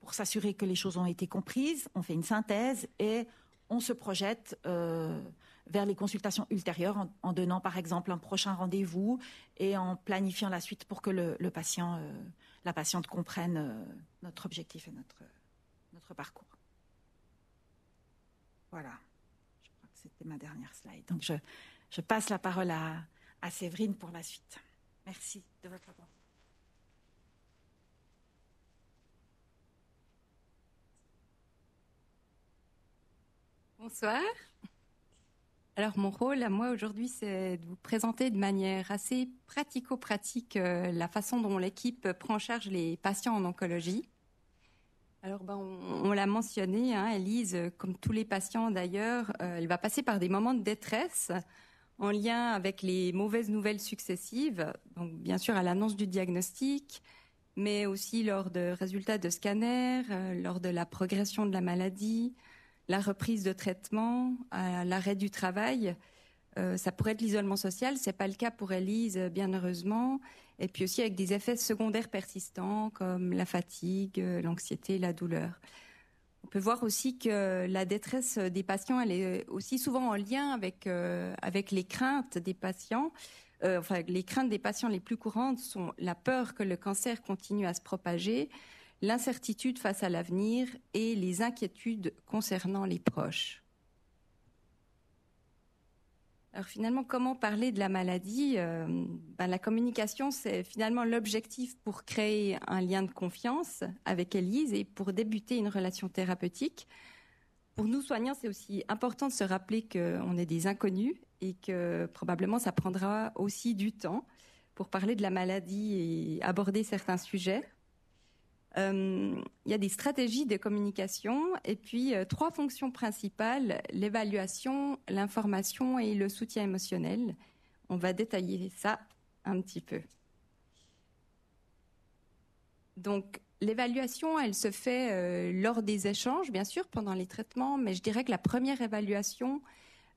pour s'assurer que les choses ont été comprises. On fait une synthèse et on se projette vers les consultations ultérieures en donnant, par exemple, un prochain rendez-vous et en planifiant la suite pour que le patient, la patiente comprenne notre objectif et notre parcours. Voilà. Je crois que c'était ma dernière slide. Donc, je passe la parole à Séverine pour la suite. Merci de votre attention. Bonsoir. Alors, mon rôle à moi aujourd'hui, c'est de vous présenter de manière assez pratico-pratique la façon dont l'équipe prend en charge les patients en oncologie. Alors, on l'a mentionné, Élise, comme tous les patients d'ailleurs, elle va passer par des moments de détresse en lien avec les mauvaises nouvelles successives, donc bien sûr à l'annonce du diagnostic, mais aussi lors de résultats de scanner, lors de la progression de la maladie, la reprise de traitement, l'arrêt du travail. Ça pourrait être l'isolement social, c'est pas le cas pour Élise, bien heureusement. Et puis aussi avec des effets secondaires persistants comme la fatigue, l'anxiété, la douleur. On peut voir aussi que la détresse des patients, elle est aussi souvent en lien avec les craintes des patients. Les craintes des patients les plus courantes sont la peur que le cancer continue à se propager, l'incertitude face à l'avenir et les inquiétudes concernant les proches. Alors finalement, comment parler de la maladie ? La communication, c'est finalement l'objectif pour créer un lien de confiance avec Élise et pour débuter une relation thérapeutique. Pour nous soignants, c'est aussi important de se rappeler qu'on est des inconnus et que probablement ça prendra aussi du temps pour parler de la maladie et aborder certains sujets. Il y a des stratégies de communication et puis 3 fonctions principales, l'évaluation, l'information et le soutien émotionnel. On va détailler ça un petit peu. Donc, l'évaluation, elle se fait lors des échanges, bien sûr, pendant les traitements, mais je dirais que la première évaluation,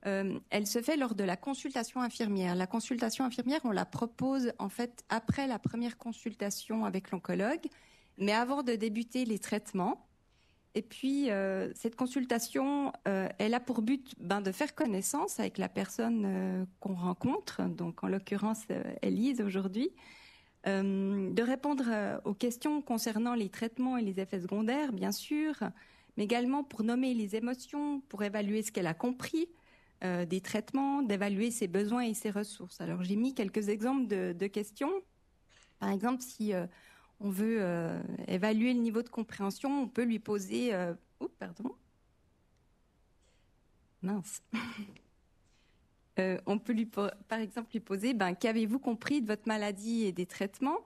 elle se fait lors de la consultation infirmière. La consultation infirmière, on la propose en fait après la première consultation avec l'oncologue, mais avant de débuter les traitements. Et puis, cette consultation, elle a pour but de faire connaissance avec la personne qu'on rencontre, donc en l'occurrence Élise aujourd'hui, de répondre aux questions concernant les traitements et les effets secondaires, bien sûr, mais également pour nommer les émotions, pour évaluer ce qu'elle a compris des traitements, d'évaluer ses besoins et ses ressources. Alors, j'ai mis quelques exemples de questions. Par exemple, si on veut évaluer le niveau de compréhension, on peut lui poser... on peut par exemple lui poser qu'avez-vous compris de votre maladie et des traitements?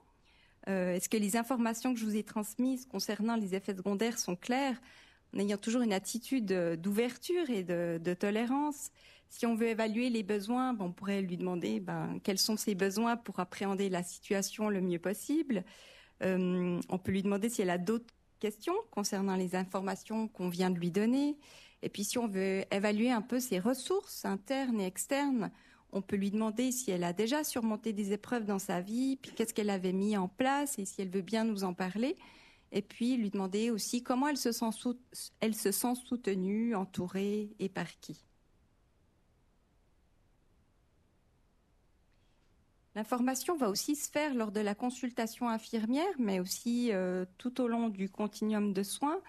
Est-ce que les informations que je vous ai transmises concernant les effets secondaires sont claires, en ayant toujours une attitude d'ouverture et de tolérance? Si on veut évaluer les besoins, on pourrait lui demander quels sont ses besoins pour appréhender la situation le mieux possible. On peut lui demander si elle a d'autres questions concernant les informations qu'on vient de lui donner. Et puis si on veut évaluer un peu ses ressources internes et externes, on peut lui demander si elle a déjà surmonté des épreuves dans sa vie, puis qu'est-ce qu'elle avait mis en place et si elle veut bien nous en parler. Et puis lui demander aussi comment elle se sent soutenue, entourée et par qui. L'information va aussi se faire lors de la consultation infirmière, mais aussi tout au long du continuum de soins.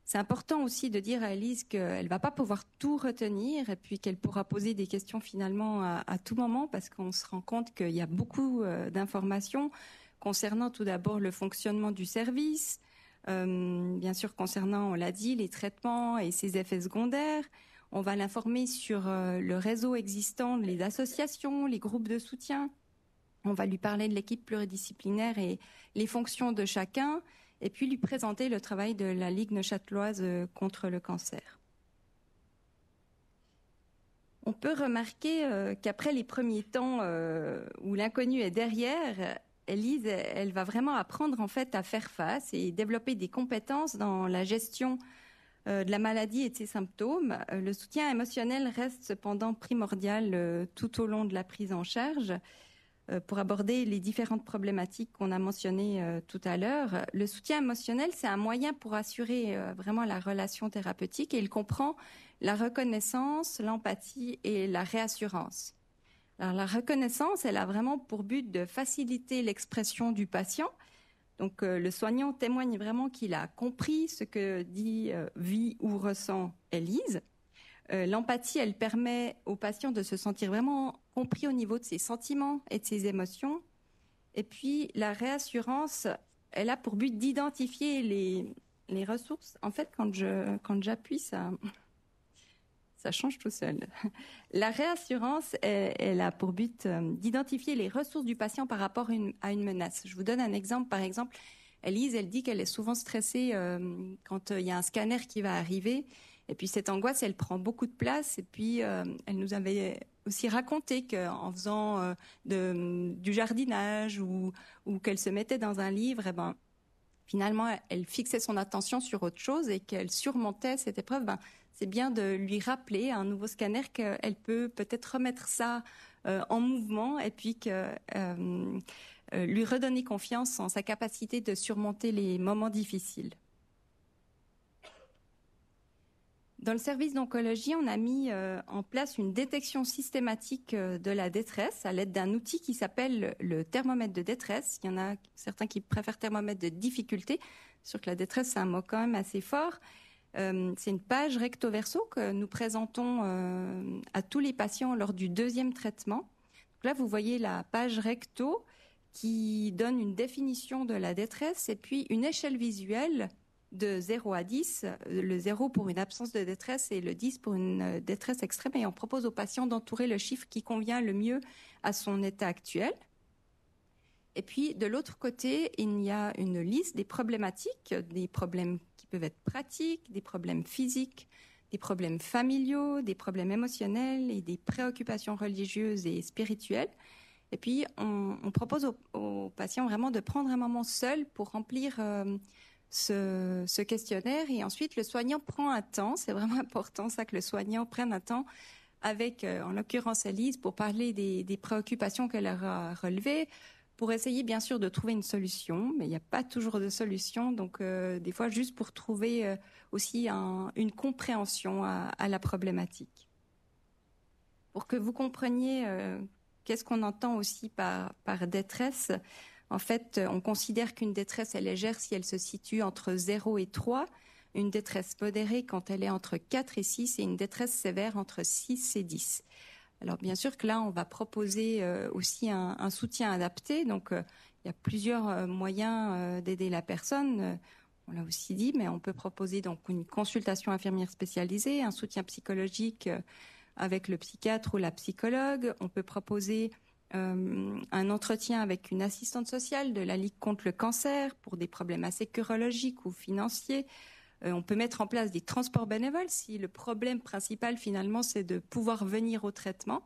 C'est important aussi de dire à Élise qu'elle ne va pas pouvoir tout retenir et puis qu'elle pourra poser des questions finalement à tout moment parce qu'on se rend compte qu'il y a beaucoup d'informations concernant tout d'abord le fonctionnement du service, bien sûr concernant, on l'a dit, les traitements et ses effets secondaires. On va l'informer sur le réseau existant, les associations, les groupes de soutien. On va lui parler de l'équipe pluridisciplinaire et les fonctions de chacun, et puis lui présenter le travail de la Ligue neuchâteloise contre le cancer. On peut remarquer qu'après les premiers temps où l'inconnu est derrière, Élise, elle va vraiment apprendre en fait à faire face et développer des compétences dans la gestion de la maladie et de ses symptômes. Le soutien émotionnel reste cependant primordial tout au long de la prise en charge. Pour aborder les différentes problématiques qu'on a mentionnées tout à l'heure. Le soutien émotionnel, c'est un moyen pour assurer vraiment la relation thérapeutique et il comprend la reconnaissance, l'empathie et la réassurance. Alors, la reconnaissance, elle a vraiment pour but de faciliter l'expression du patient. Donc, le soignant témoigne vraiment qu'il a compris ce que dit, vit ou ressent Élise. L'empathie, elle permet au patient de se sentir vraiment compris au niveau de ses sentiments et de ses émotions. Et puis, la réassurance, elle a pour but d'identifier les ressources. En fait, quand j'appuie, ça change tout seul. La réassurance, elle a pour but d'identifier les ressources du patient par rapport à une menace. Je vous donne un exemple. Par exemple, Élise, elle dit qu'elle est souvent stressée quand il y a un scanner qui va arriver. Et puis cette angoisse, elle prend beaucoup de place. Et puis elle nous avait aussi raconté qu'en faisant du jardinage ou qu'elle se mettait dans un livre, finalement, elle fixait son attention sur autre chose et qu'elle surmontait cette épreuve. C'est bien de lui rappeler à un nouveau scanner qu'elle peut peut-être remettre ça en mouvement et puis lui redonner confiance en sa capacité de surmonter les moments difficiles. Dans le service d'oncologie, on a mis en place une détection systématique de la détresse à l'aide d'un outil qui s'appelle le thermomètre de détresse. Il y en a certains qui préfèrent thermomètre de difficulté. Sûr que la détresse, c'est un mot quand même assez fort. C'est une page recto-verso que nous présentons à tous les patients lors du 2e traitement. Donc là, vous voyez la page recto qui donne une définition de la détresse et puis une échelle visuelle de 0 à 10, le 0 pour une absence de détresse et le 10 pour une détresse extrême. Et on propose aux patients d'entourer le chiffre qui convient le mieux à son état actuel. Et puis, de l'autre côté, il y a une liste des problématiques, des problèmes qui peuvent être pratiques, des problèmes physiques, des problèmes familiaux, des problèmes émotionnels et des préoccupations religieuses et spirituelles. Et puis, on propose aux patients vraiment de prendre un moment seul pour remplir ce questionnaire. Et ensuite, le soignant prend un temps. C'est vraiment important, ça, que le soignant prenne un temps avec, en l'occurrence, Élise, pour parler des préoccupations qu'elle aura relevées, pour essayer bien sûr de trouver une solution, mais il n'y a pas toujours de solution. Donc des fois juste pour trouver aussi une compréhension à la problématique. Pour que vous compreniez qu'est-ce qu'on entend aussi par détresse. En fait, on considère qu'une détresse est légère si elle se situe entre 0 et 3, une détresse modérée quand elle est entre 4 et 6 et une détresse sévère entre 6 et 10. Alors bien sûr que là, on va proposer aussi un soutien adapté. Donc il y a plusieurs moyens d'aider la personne. On l'a aussi dit, mais on peut proposer donc une consultation infirmière spécialisée, un soutien psychologique avec le psychiatre ou la psychologue. On peut proposer un entretien avec une assistante sociale de la Ligue contre le cancer pour des problèmes assez neurologiques ou financiers. On peut mettre en place des transports bénévoles si le problème principal finalement c'est de pouvoir venir au traitement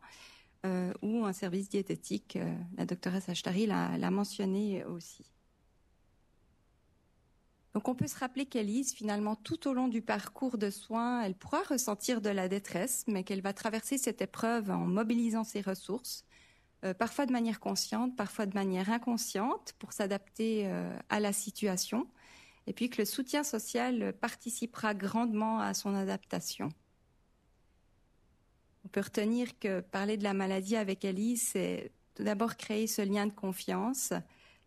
ou un service diététique. La doctoresse Ashtari l'a mentionné aussi. Donc on peut se rappeler qu'Élise, finalement, tout au long du parcours de soins, elle pourra ressentir de la détresse, mais qu'elle va traverser cette épreuve en mobilisant ses ressources, parfois de manière consciente, parfois de manière inconsciente, pour s'adapter à la situation, et puis que le soutien social participera grandement à son adaptation. On peut retenir que parler de la maladie avec Élise, c'est tout d'abord créer ce lien de confiance,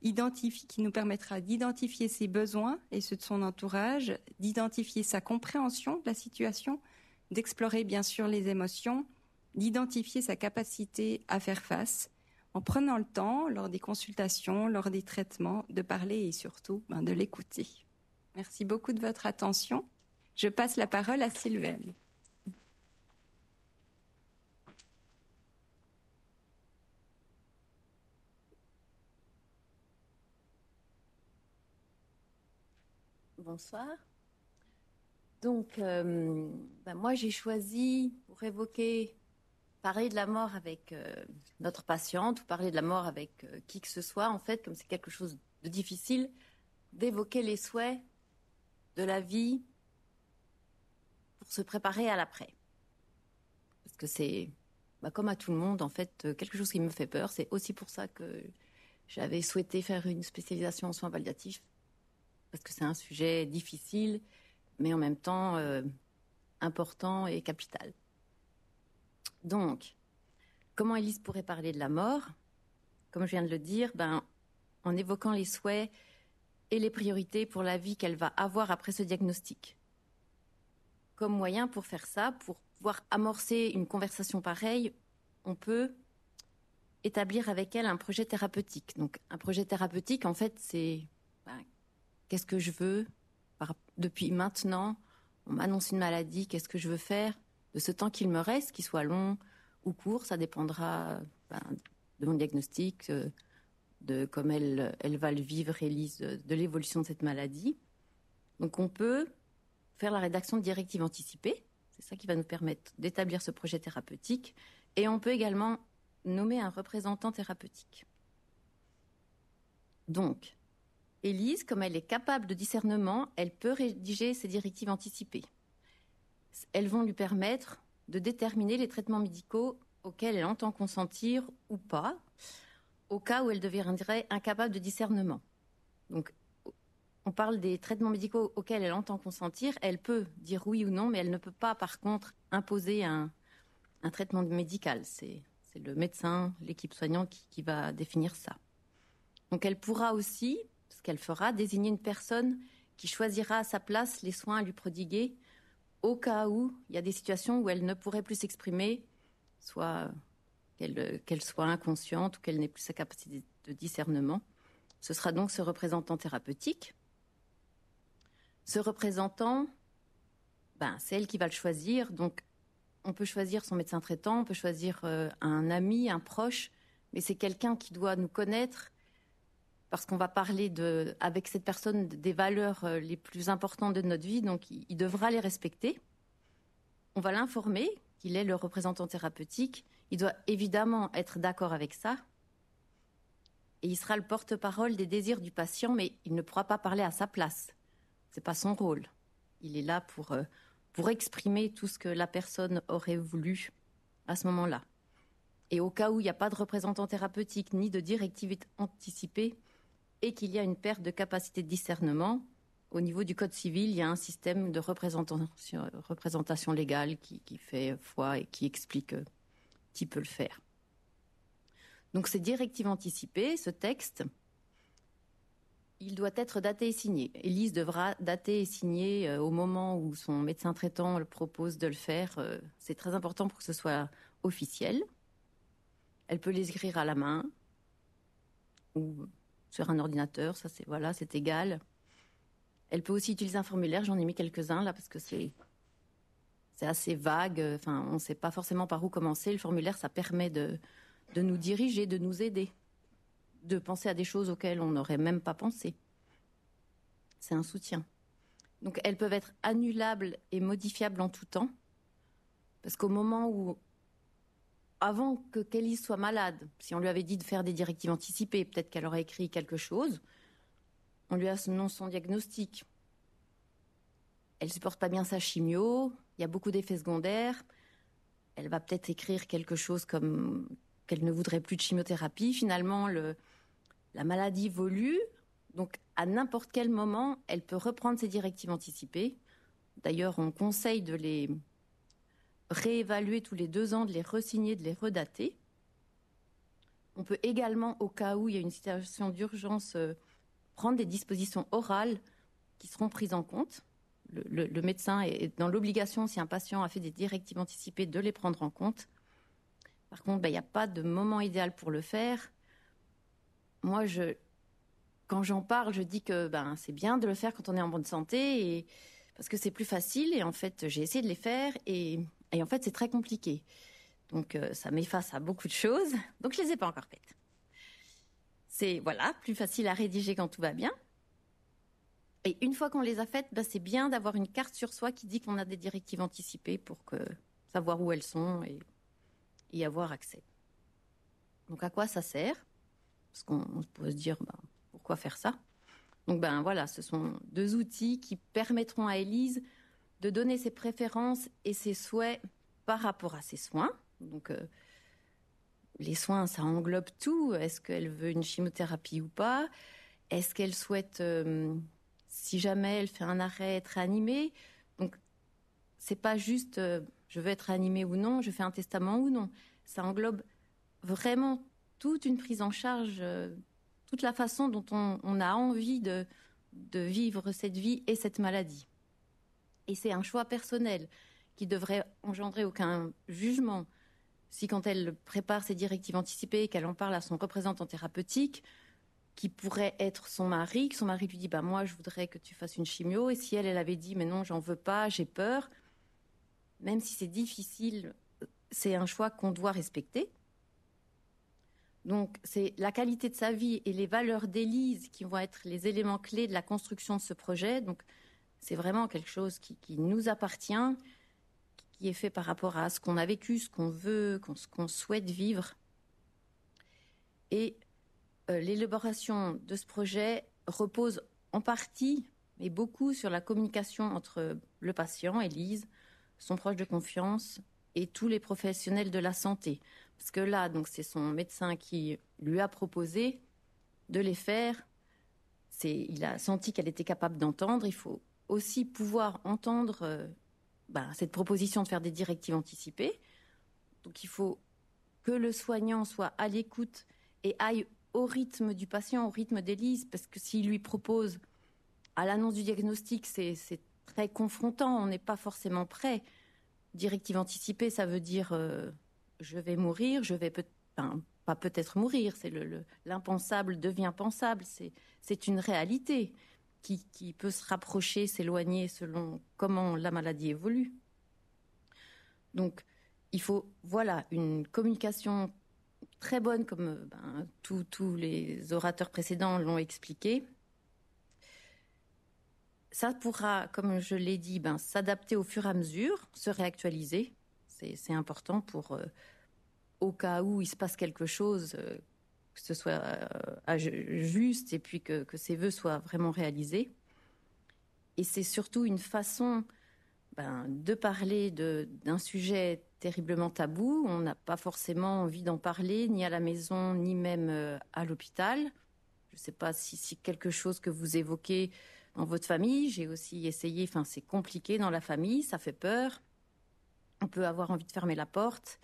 qui nous permettra d'identifier ses besoins et ceux de son entourage, d'identifier sa compréhension de la situation, d'explorer bien sûr les émotions, d'identifier sa capacité à faire face, en prenant le temps, lors des consultations, lors des traitements, de parler et surtout de l'écouter. Merci beaucoup de votre attention. Je passe la parole à Sylvaine. Bonsoir. Donc, moi, j'ai choisi, pour évoquer, parler de la mort avec notre patiente ou parler de la mort avec qui que ce soit, en fait, comme c'est quelque chose de difficile, d'évoquer les souhaits de la vie pour se préparer à l'après. Parce que c'est, comme à tout le monde, en fait, quelque chose qui me fait peur. C'est aussi pour ça que j'avais souhaité faire une spécialisation en soins palliatifs. Parce que c'est un sujet difficile, mais en même temps important et capital. Donc, comment Élise pourrait parler de la mort? Comme je viens de le dire, en évoquant les souhaits et les priorités pour la vie qu'elle va avoir après ce diagnostic. Comme moyen pour faire ça, pour pouvoir amorcer une conversation pareille, on peut établir avec elle un projet thérapeutique. Donc, un projet thérapeutique, en fait, c'est... qu'est-ce que je veux depuis maintenant? On m'annonce une maladie, qu'est-ce que je veux faire de ce temps qu'il me reste, qu'il soit long ou court? Ça dépendra de mon diagnostic, de comment elle va le vivre, Élise, de l'évolution de cette maladie. Donc on peut faire la rédaction de directives anticipées, c'est ça qui va nous permettre d'établir ce projet thérapeutique, et on peut également nommer un représentant thérapeutique. Donc, Élise, comme elle est capable de discernement, elle peut rédiger ces directives anticipées. Elles vont lui permettre de déterminer les traitements médicaux auxquels elle entend consentir ou pas, au cas où elle deviendrait incapable de discernement. Donc, on parle des traitements médicaux auxquels elle entend consentir. Elle peut dire oui ou non, mais elle ne peut pas, par contre, imposer un traitement médical. C'est le médecin, l'équipe soignante qui va définir ça. Donc, elle pourra aussi... ce qu'elle fera, désigner une personne qui choisira à sa place les soins à lui prodiguer au cas où il y a des situations où elle ne pourrait plus s'exprimer, soit qu'elle soit inconsciente ou qu'elle n'ait plus sa capacité de discernement. Ce sera donc ce représentant thérapeutique. Ce représentant, c'est elle qui va le choisir. Donc, on peut choisir son médecin traitant, on peut choisir un ami, un proche, mais c'est quelqu'un qui doit nous connaître, parce qu'on va parler avec cette personne des valeurs les plus importantes de notre vie, donc il devra les respecter. On va l'informer qu'il est le représentant thérapeutique. Il doit évidemment être d'accord avec ça. Et il sera le porte-parole des désirs du patient, mais il ne pourra pas parler à sa place. Ce n'est pas son rôle. Il est là pour exprimer tout ce que la personne aurait voulu à ce moment-là. Et au cas où il n'y a pas de représentant thérapeutique ni de directive anticipée et qu'il y a une perte de capacité de discernement, au niveau du Code civil, il y a un système de représentation légale qui fait foi et qui explique qui peut le faire. Donc ces directives anticipées, ce texte, il doit être daté et signé. Élise devra dater et signer au moment où son médecin traitant le propose de le faire. C'est très important pour que ce soit officiel. Elle peut les écrire à la main ou sur un ordinateur, ça c'est égal. Elle peut aussi utiliser un formulaire, j'en ai mis quelques-uns là parce que c'est assez vague, enfin on ne sait pas forcément par où commencer. Le formulaire, ça permet de nous diriger, de nous aider, de penser à des choses auxquelles on n'aurait même pas pensé. C'est un soutien. Donc elles peuvent être annulables et modifiables en tout temps, parce qu'au moment où, avant que Kelly soit malade, si on lui avait dit de faire des directives anticipées, peut-être qu'elle aurait écrit quelque chose, on lui annonce son diagnostic. Elle supporte pas bien sa chimio, il y a beaucoup d'effets secondaires, elle va peut-être écrire quelque chose comme qu'elle ne voudrait plus de chimiothérapie. Finalement, la maladie évolue, donc à n'importe quel moment, elle peut reprendre ses directives anticipées. D'ailleurs, on conseille de les réévaluer tous les 2 ans, de les resigner, de les redater. On peut également, au cas où il y a une situation d'urgence, prendre des dispositions orales qui seront prises en compte. Le médecin est dans l'obligation, si un patient a fait des directives anticipées, de les prendre en compte. Par contre, il n'y a pas de moment idéal pour le faire. Moi, quand j'en parle, je dis que c'est bien de le faire quand on est en bonne santé, parce que c'est plus facile. Et en fait, j'ai essayé de les faire et en fait, c'est très compliqué. Donc, ça met face à beaucoup de choses. Donc, je ne les ai pas encore faites. C'est plus facile à rédiger quand tout va bien. Et une fois qu'on les a faites, c'est bien d'avoir une carte sur soi qui dit qu'on a des directives anticipées pour savoir où elles sont et y avoir accès. Donc à quoi ça sert? Parce qu'on peut se dire, pourquoi faire ça? Donc ce sont 2 outils qui permettront à Élise de donner ses préférences et ses souhaits par rapport à ses soins. Donc les soins, ça englobe tout. Est-ce qu'elle veut une chimiothérapie ou pas? Est-ce qu'elle souhaite, si jamais elle fait un arrêt, être réanimée? Donc c'est pas juste je veux être réanimée ou non, je fais un testament ou non. Ça englobe vraiment toute une prise en charge, toute la façon dont on a envie de vivre cette vie et cette maladie. Et c'est un choix personnel qui devrait engendrer aucun jugement. Si quand elle prépare ses directives anticipées, qu'elle en parle à son représentant thérapeutique, qui pourrait être son mari, que son mari lui dit moi je voudrais que tu fasses une chimio, et si elle avait dit mais non, j'en veux pas, j'ai peur, même si c'est difficile, c'est un choix qu'on doit respecter. Donc c'est la qualité de sa vie et les valeurs d'Élise qui vont être les éléments clés de la construction de ce projet. Donc c'est vraiment quelque chose qui nous appartient, qui est fait par rapport à ce qu'on a vécu, ce qu'on veut, ce qu'on souhaite vivre. Et l'élaboration de ce projet repose en partie, mais beaucoup, sur la communication entre le patient, Élise, son proche de confiance et tous les professionnels de la santé. Parce que là, donc, c'est son médecin qui lui a proposé de les faire. Il a senti qu'elle était capable d'entendre. Il faut aussi pouvoir entendre cette proposition de faire des directives anticipées. Donc il faut que le soignant soit à l'écoute et aille au rythme du patient, au rythme d'Élise, parce que s'il lui propose, à l'annonce du diagnostic, c'est très confrontant, on n'est pas forcément prêt. Directive anticipée, ça veut dire je vais mourir, je vais pas peut-être mourir, c'est l'impensable devient pensable, c'est une réalité qui peut se rapprocher, s'éloigner selon comment la maladie évolue. Donc, il faut, une communication très bonne, comme tous les orateurs précédents l'ont expliqué. Ça pourra, comme je l'ai dit, s'adapter au fur et à mesure, se réactualiser. C'est important pour, au cas où il se passe quelque chose, que ce soit juste et puis que ces vœux soient vraiment réalisés. Et c'est surtout une façon de parler d'un sujet terriblement tabou. On n'a pas forcément envie d'en parler, ni à la maison, ni même à l'hôpital. Je ne sais pas si c'est quelque chose que vous évoquez dans votre famille. J'ai aussi essayé, enfin c'est compliqué dans la famille, ça fait peur. On peut avoir envie de fermer la porte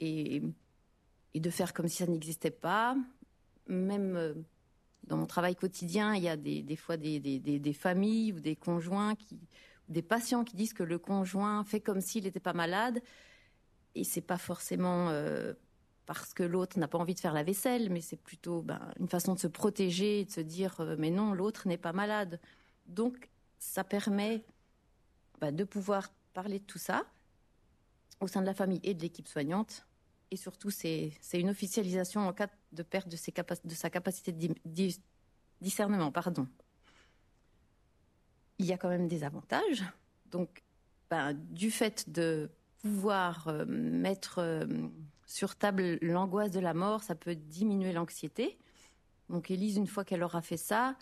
et de faire comme si ça n'existait pas. Même dans mon travail quotidien, il y a des fois des familles ou des conjoints, des patients qui disent que le conjoint fait comme s'il n'était pas malade. Et c'est pas forcément parce que l'autre n'a pas envie de faire la vaisselle, mais c'est plutôt une façon de se protéger et de se dire mais non, l'autre n'est pas malade. Donc ça permet de pouvoir parler de tout ça au sein de la famille et de l'équipe soignante. Et surtout, c'est une officialisation en cas de perte de sa capacité de discernement. Il y a quand même des avantages. Donc, du fait de pouvoir mettre sur table l'angoisse de la mort, ça peut diminuer l'anxiété. Donc Élise, une fois qu'elle aura fait ça,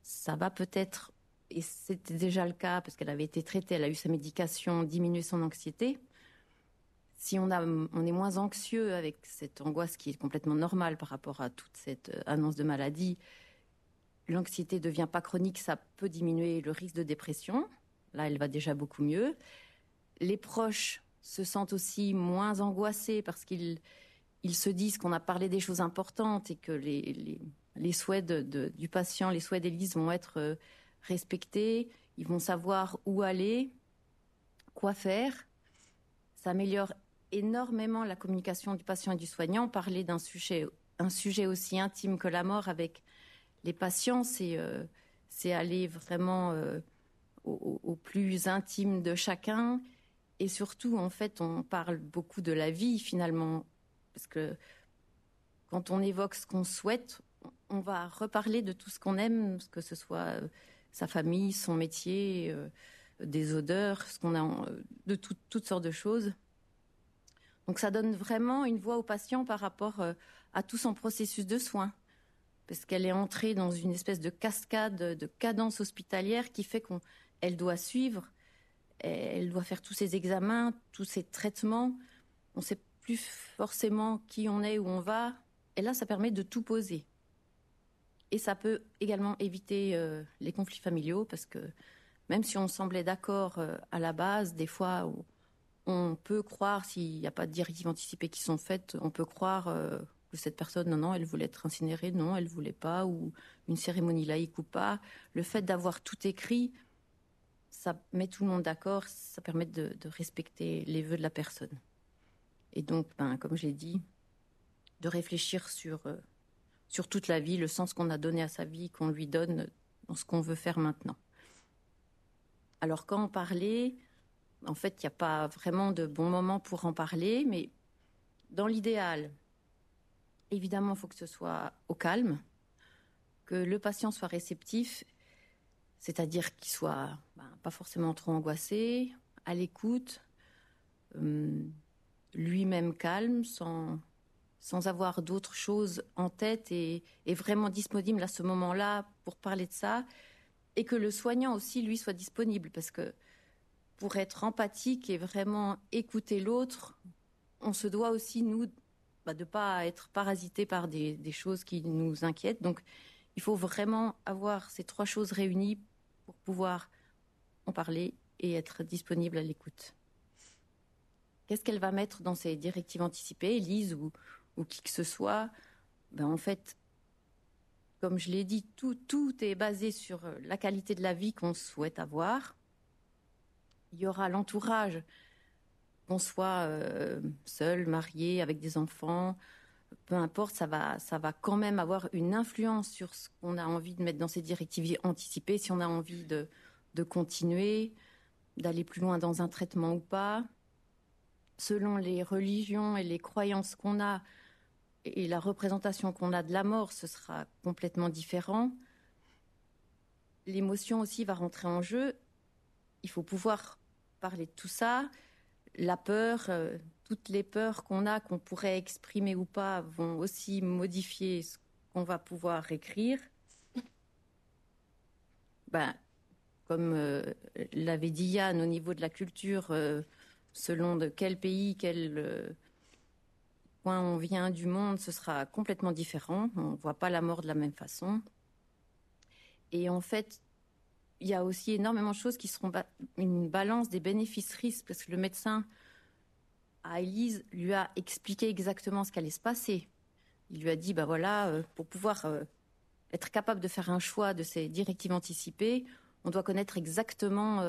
ça va peut-être, et c'était déjà le cas parce qu'elle avait été traitée, elle a eu sa médication, diminuer son anxiété. Si on est moins anxieux avec cette angoisse qui est complètement normale par rapport à toute cette annonce de maladie, l'anxiété ne devient pas chronique, ça peut diminuer le risque de dépression. Là, elle va déjà beaucoup mieux. Les proches se sentent aussi moins angoissés parce qu'ils se disent qu'on a parlé des choses importantes et que les souhaits du patient, les souhaits d'Élise vont être respectés. Ils vont savoir où aller, quoi faire. Ça améliore énormément la communication du patient et du soignant. Parler d'un sujet aussi intime que la mort avec les patients, c'est aller vraiment au plus intime de chacun. Et surtout, en fait, on parle beaucoup de la vie, finalement. Parce que quand on évoque ce qu'on souhaite, on va reparler de tout ce qu'on aime, que ce soit sa famille, son métier, des odeurs, ce qu'on a, de toutes sortes de choses. Donc ça donne vraiment une voix au patient par rapport à tout son processus de soins. Parce qu'elle est entrée dans une espèce de cascade, de cadence hospitalière qui fait qu'elle doit suivre. Elle doit faire tous ses examens, tous ses traitements. On ne sait plus forcément qui on est, où on va. Et là, ça permet de tout poser. Et ça peut également éviter les conflits familiaux parce que même si on semblait d'accord à la base, des fois, on peut croire, s'il n'y a pas de directives anticipées qui sont faites, on peut croire que cette personne, non, elle voulait être incinérée, non, elle ne voulait pas, ou une cérémonie laïque ou pas. Le fait d'avoir tout écrit, ça met tout le monde d'accord, ça permet de respecter les vœux de la personne. Et donc, comme je l'ai dit, de réfléchir sur toute la vie, le sens qu'on a donné à sa vie, qu'on lui donne dans ce qu'on veut faire maintenant. Alors, quand en parler, en fait, il n'y a pas vraiment de bon moment pour en parler, mais dans l'idéal, évidemment, il faut que ce soit au calme, que le patient soit réceptif, c'est-à-dire qu'il soit pas forcément trop angoissé, à l'écoute, lui-même calme, sans avoir d'autres choses en tête et vraiment disponible à ce moment-là pour parler de ça, et que le soignant aussi, lui, soit disponible, parce que pour être empathique et vraiment écouter l'autre, on se doit aussi, nous, de ne pas être parasité par des choses qui nous inquiètent. Donc, il faut vraiment avoir ces trois choses réunies pour pouvoir en parler et être disponible à l'écoute. Qu'est-ce qu'elle va mettre dans ses directives anticipées, Élise ou qui que ce soit? En fait, comme je l'ai dit, tout est basé sur la qualité de la vie qu'on souhaite avoir. Il y aura l'entourage, qu'on soit seul, marié, avec des enfants, peu importe, ça va quand même avoir une influence sur ce qu'on a envie de mettre dans ces directives anticipées, si on a envie de continuer, d'aller plus loin dans un traitement ou pas. Selon les religions et les croyances qu'on a et la représentation qu'on a de la mort, ce sera complètement différent. L'émotion aussi va rentrer en jeu. Il faut pouvoir parler de tout ça. La peur, toutes les peurs qu'on a, qu'on pourrait exprimer ou pas, vont aussi modifier ce qu'on va pouvoir écrire. Comme l'avait dit Yann, au niveau de la culture, selon de quel pays, quel point on vient du monde, ce sera complètement différent. On ne voit pas la mort de la même façon. Et en fait, il y a aussi énormément de choses qui seront une balance des bénéfices-risques, parce que le médecin à Élise lui a expliqué exactement ce qu'allait se passer. Il lui a dit, pour pouvoir être capable de faire un choix de ces directives anticipées, on doit connaître exactement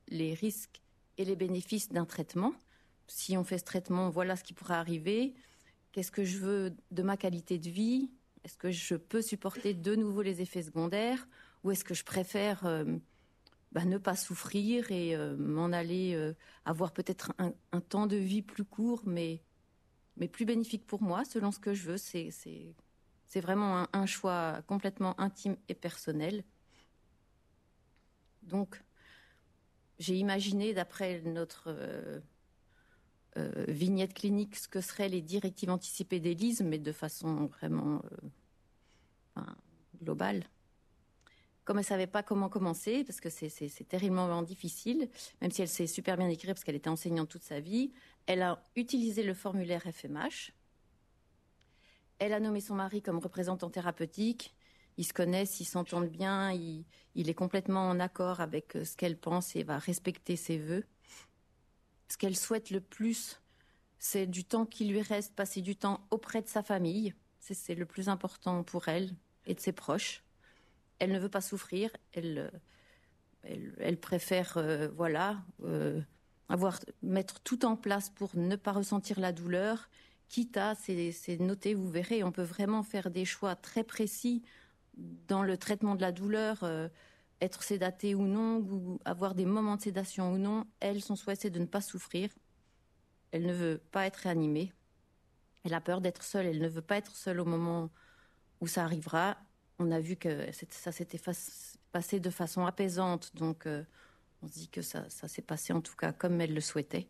les risques et les bénéfices d'un traitement. Si on fait ce traitement, voilà ce qui pourrait arriver. Qu'est-ce que je veux de ma qualité de vie? Est-ce que je peux supporter de nouveau les effets secondaires? Ou est-ce que je préfère ne pas souffrir et m'en aller avoir peut-être un temps de vie plus court, mais plus bénéfique pour moi, selon ce que je veux. C'est vraiment un choix complètement intime et personnel. Donc, j'ai imaginé, d'après notre vignette clinique, ce que seraient les directives anticipées d'Élise, mais de façon vraiment globale. Comme elle ne savait pas comment commencer, parce que c'est terriblement difficile, même si elle sait super bien écrire, parce qu'elle était enseignante toute sa vie, elle a utilisé le formulaire FMH. Elle a nommé son mari comme représentant thérapeutique. Ils se connaissent, ils s'entendent bien, il est complètement en accord avec ce qu'elle pense et va respecter ses vœux. Ce qu'elle souhaite le plus, c'est du temps qui lui reste, passer du temps auprès de sa famille. C'est le plus important pour elle et de ses proches. Elle ne veut pas souffrir, elle préfère mettre tout en place pour ne pas ressentir la douleur, quitte à, c'est noté, vous verrez, on peut vraiment faire des choix très précis dans le traitement de la douleur, être sédaté ou non, ou avoir des moments de sédation ou non. Elle, son souhait, c'est de ne pas souffrir. Elle ne veut pas être réanimée. Elle a peur d'être seule, elle ne veut pas être seule au moment où ça arrivera. On a vu que ça s'était passé de façon apaisante, donc on se dit que ça s'est passé en tout cas comme elle le souhaitait.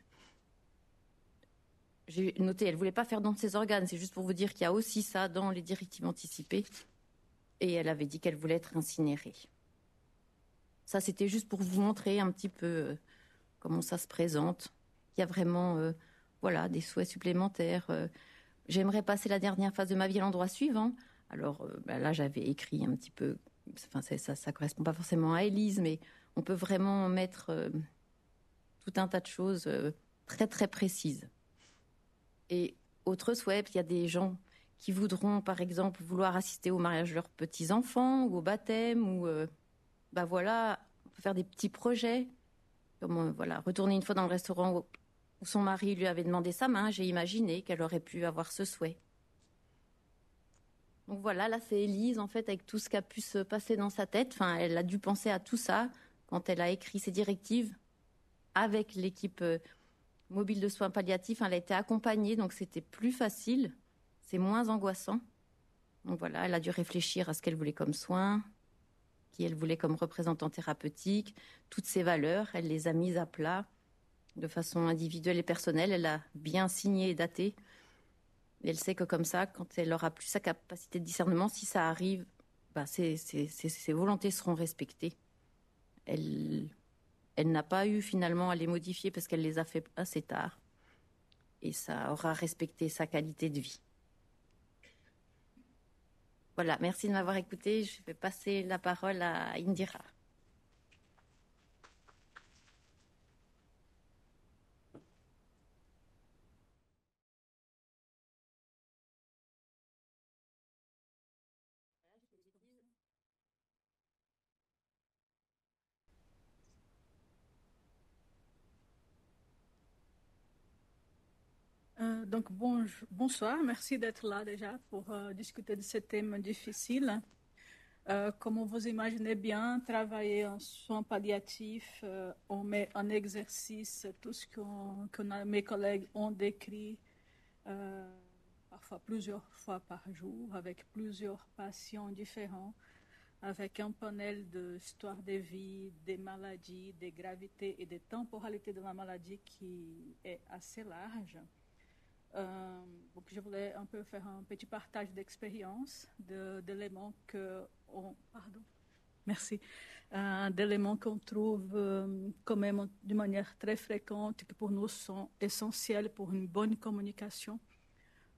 J'ai noté, elle ne voulait pas faire don de ses organes, c'est juste pour vous dire qu'il y a aussi ça dans les directives anticipées. Et elle avait dit qu'elle voulait être incinérée. Ça, c'était juste pour vous montrer un petit peu comment ça se présente. Il y a vraiment des souhaits supplémentaires. J'aimerais passer la dernière phase de ma vie à l'endroit suivant. Alors là, j'avais écrit un petit peu, ça correspond pas forcément à Élise, mais on peut vraiment mettre tout un tas de choses très très précises. Et autre souhait, il y a des gens qui voudront, par exemple, vouloir assister au mariage de leurs petits-enfants ou au baptême, ou on peut faire des petits projets, comme retourner une fois dans le restaurant où son mari lui avait demandé sa main. J'ai imaginé qu'elle aurait pu avoir ce souhait. Donc voilà, là c'est Élise, en fait, avec tout ce qui a pu se passer dans sa tête. Enfin, elle a dû penser à tout ça quand elle a écrit ses directives avec l'équipe mobile de soins palliatifs. Elle a été accompagnée, donc c'était plus facile, c'est moins angoissant. Donc voilà, elle a dû réfléchir à ce qu'elle voulait comme soins, qui elle voulait comme représentant thérapeutique, toutes ses valeurs, elle les a mises à plat de façon individuelle et personnelle. Elle a bien signé et daté. Et elle sait que comme ça, quand elle aura plus sa capacité de discernement, si ça arrive, ses volontés seront respectées. Elle n'a pas eu finalement à les modifier parce qu'elle les a fait assez tard. Et ça aura respecté sa qualité de vie. Voilà, merci de m'avoir écouté. Je vais passer la parole à Indira. Donc bonsoir, merci d'être là déjà pour discuter de ce thème difficile. Comme vous imaginez bien, travailler en soins palliatifs, on met en exercice tout ce que mes collègues ont décrit, parfois plusieurs fois par jour, avec plusieurs patients différents, avec un panel d'histoires de vie, des maladies, des gravités et des temporalités de la maladie qui est assez large. Donc je voulais un peu faire un petit partage d'expérience, d'éléments Merci. D'éléments qu'on trouve quand même de manière très fréquente, qui pour nous sont essentiels pour une bonne communication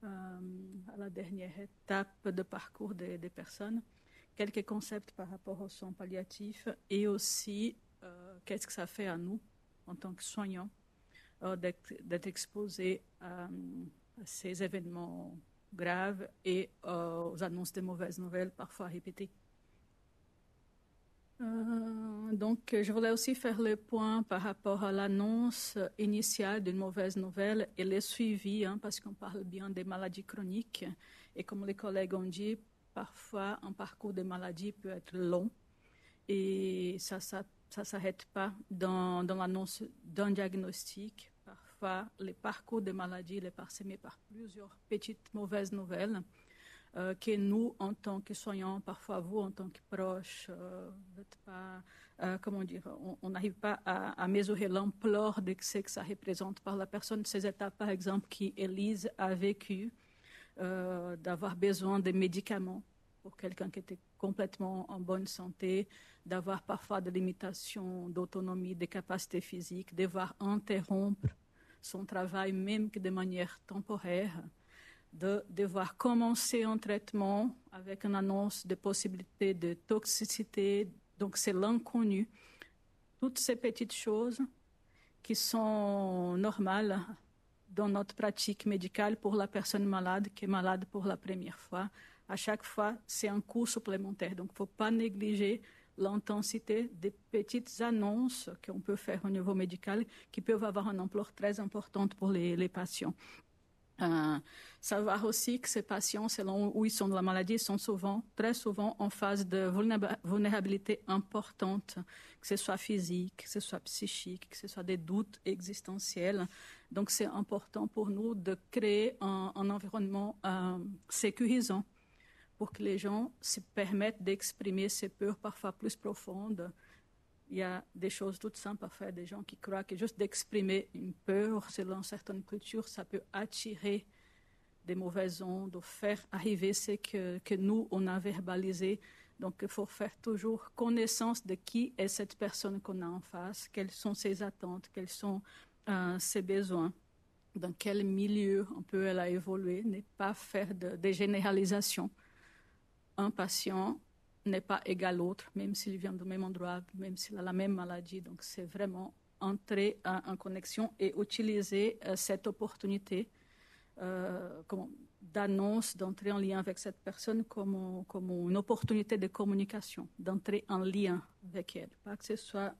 à la dernière étape de parcours des personnes. Quelques concepts par rapport aux soins palliatifs et aussi qu'est-ce que ça fait à nous en tant que soignants d'être exposés à ces événements graves et aux annonces de mauvaises nouvelles parfois répétées. Donc, je voulais aussi faire le point par rapport à l'annonce initiale d'une mauvaise nouvelle et le suivi, parce qu'on parle bien des maladies chroniques. Et comme les collègues ont dit, parfois un parcours de maladie peut être long et ça ne s'arrête pas dans l'annonce d'un diagnostic. Parfois, les parcours de maladie est parsemé par plusieurs petites mauvaises nouvelles. Que nous, en tant que soignants, parfois vous, en tant que proches, on n'arrive pas à mesurer l'ampleur de ce que ça représente par la personne. Ces étapes, par exemple, qu'Élise a vécu, d'avoir besoin de médicaments pour quelqu'un qui était complètement en bonne santé, d'avoir parfois des limitations d'autonomie, de capacités physiques, devoir interrompre son travail, même que de manière temporaire, de devoir commencer un traitement avec une annonce de possibilité de toxicité. Donc, c'est l'inconnu. Toutes ces petites choses qui sont normales dans notre pratique médicale pour la personne malade, qui est malade pour la première fois. À chaque fois, c'est un coût supplémentaire. Donc, il ne faut pas négliger l'intensité des petites annonces qu'on peut faire au niveau médical qui peuvent avoir une ampleur très importante pour les patients. Savoir aussi que ces patients, selon où ils sont de la maladie, sont très souvent en phase de vulnérabilité importante, que ce soit physique, que ce soit psychique, que ce soit des doutes existentiels. Donc, c'est important pour nous de créer un environnement sécurisant pour que les gens se permettent d'exprimer ces peurs parfois plus profondes. Il y a des choses toutes simples parfois, il y a des gens qui croient que juste d'exprimer une peur, selon certaines cultures, ça peut attirer des mauvaises ondes, ou faire arriver ce que nous, on a verbalisé. Donc, il faut faire toujours connaissance de qui est cette personne qu'on a en face, quelles sont ses attentes, quels sont ses besoins, dans quel milieu un peu elle a évolué, ne pas faire de généralisations. Un patient n'est pas égal à l'autre, même s'il vient du même endroit, même s'il a la même maladie. Donc, c'est vraiment entrer en connexion et utiliser cette opportunité d'annonce, d'entrer en lien avec cette personne comme une opportunité de communication, d'entrer en lien avec elle. Pas que ce soit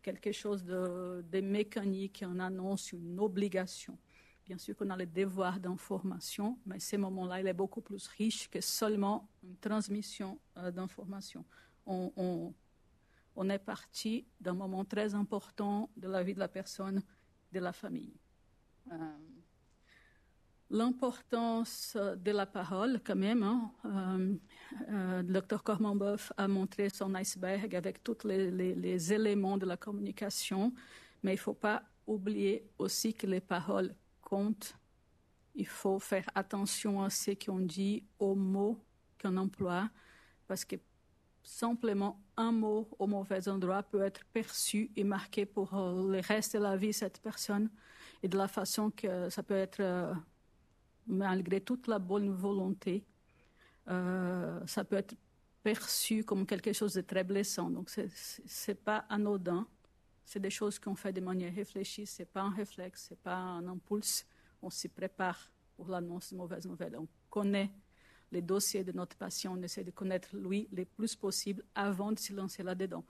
quelque chose de mécanique, une annonce, une obligation. Bien sûr qu'on a le devoir d'information, mais ce moment-là, il est beaucoup plus riche que seulement une transmission d'informations. On est parti d'un moment très important de la vie de la personne, de la famille. L'importance de la parole, quand même. Le docteur Cormanboeuf a montré son iceberg avec tous les éléments de la communication, mais il ne faut pas oublier aussi que les paroles compte. Il faut faire attention à ce qu'on dit, aux mots qu'on emploie, parce que simplement un mot au mauvais endroit peut être perçu et marqué pour le reste de la vie cette personne, et de la façon que ça peut être, malgré toute la bonne volonté, ça peut être perçu comme quelque chose de très blessant. Donc c'est pas anodin. C'est des choses qu'on fait de manière réfléchie, ce n'est pas un réflexe, ce n'est pas un impulse. On s'y prépare pour l'annonce de mauvaises nouvelles. On connaît les dossiers de notre patient, on essaie de connaître lui le plus possible avant de se lancer là-dedans.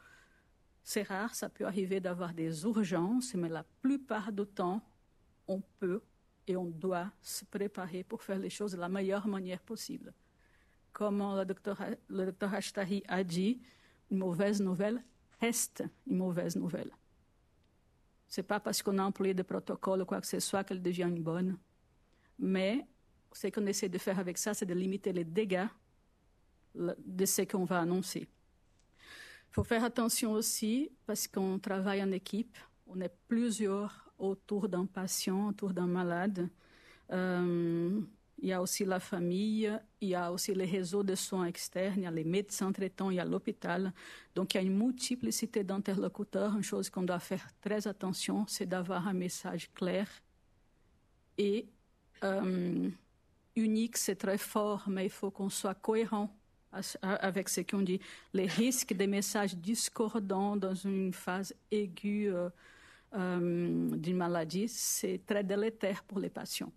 C'est rare, ça peut arriver d'avoir des urgences, mais la plupart du temps, on peut et on doit se préparer pour faire les choses de la meilleure manière possible. Comme le docteur Hashtari a dit, une mauvaise nouvelle reste une mauvaise nouvelle. Ce n'est pas parce qu'on a employé des protocoles ou quoi que ce soit qu'elle devient une bonne. Mais ce qu'on essaie de faire avec ça, c'est de limiter les dégâts de ce qu'on va annoncer. Il faut faire attention aussi, parce qu'on travaille en équipe, on est plusieurs autour d'un patient, autour d'un malade. Il il y a aussi la famille, il y a aussi les réseaux de soins externes, il y a les médecins traitants, il y a l'hôpital. Donc, il y a une multiplicité d'interlocuteurs. Une chose qu'on doit faire très attention, c'est d'avoir un message clair et unique. C'est très fort, mais il faut qu'on soit cohérent avec ce qu'on dit. Les risques des messages discordants dans une phase aiguë d'une maladie, c'est très délétère pour les patients.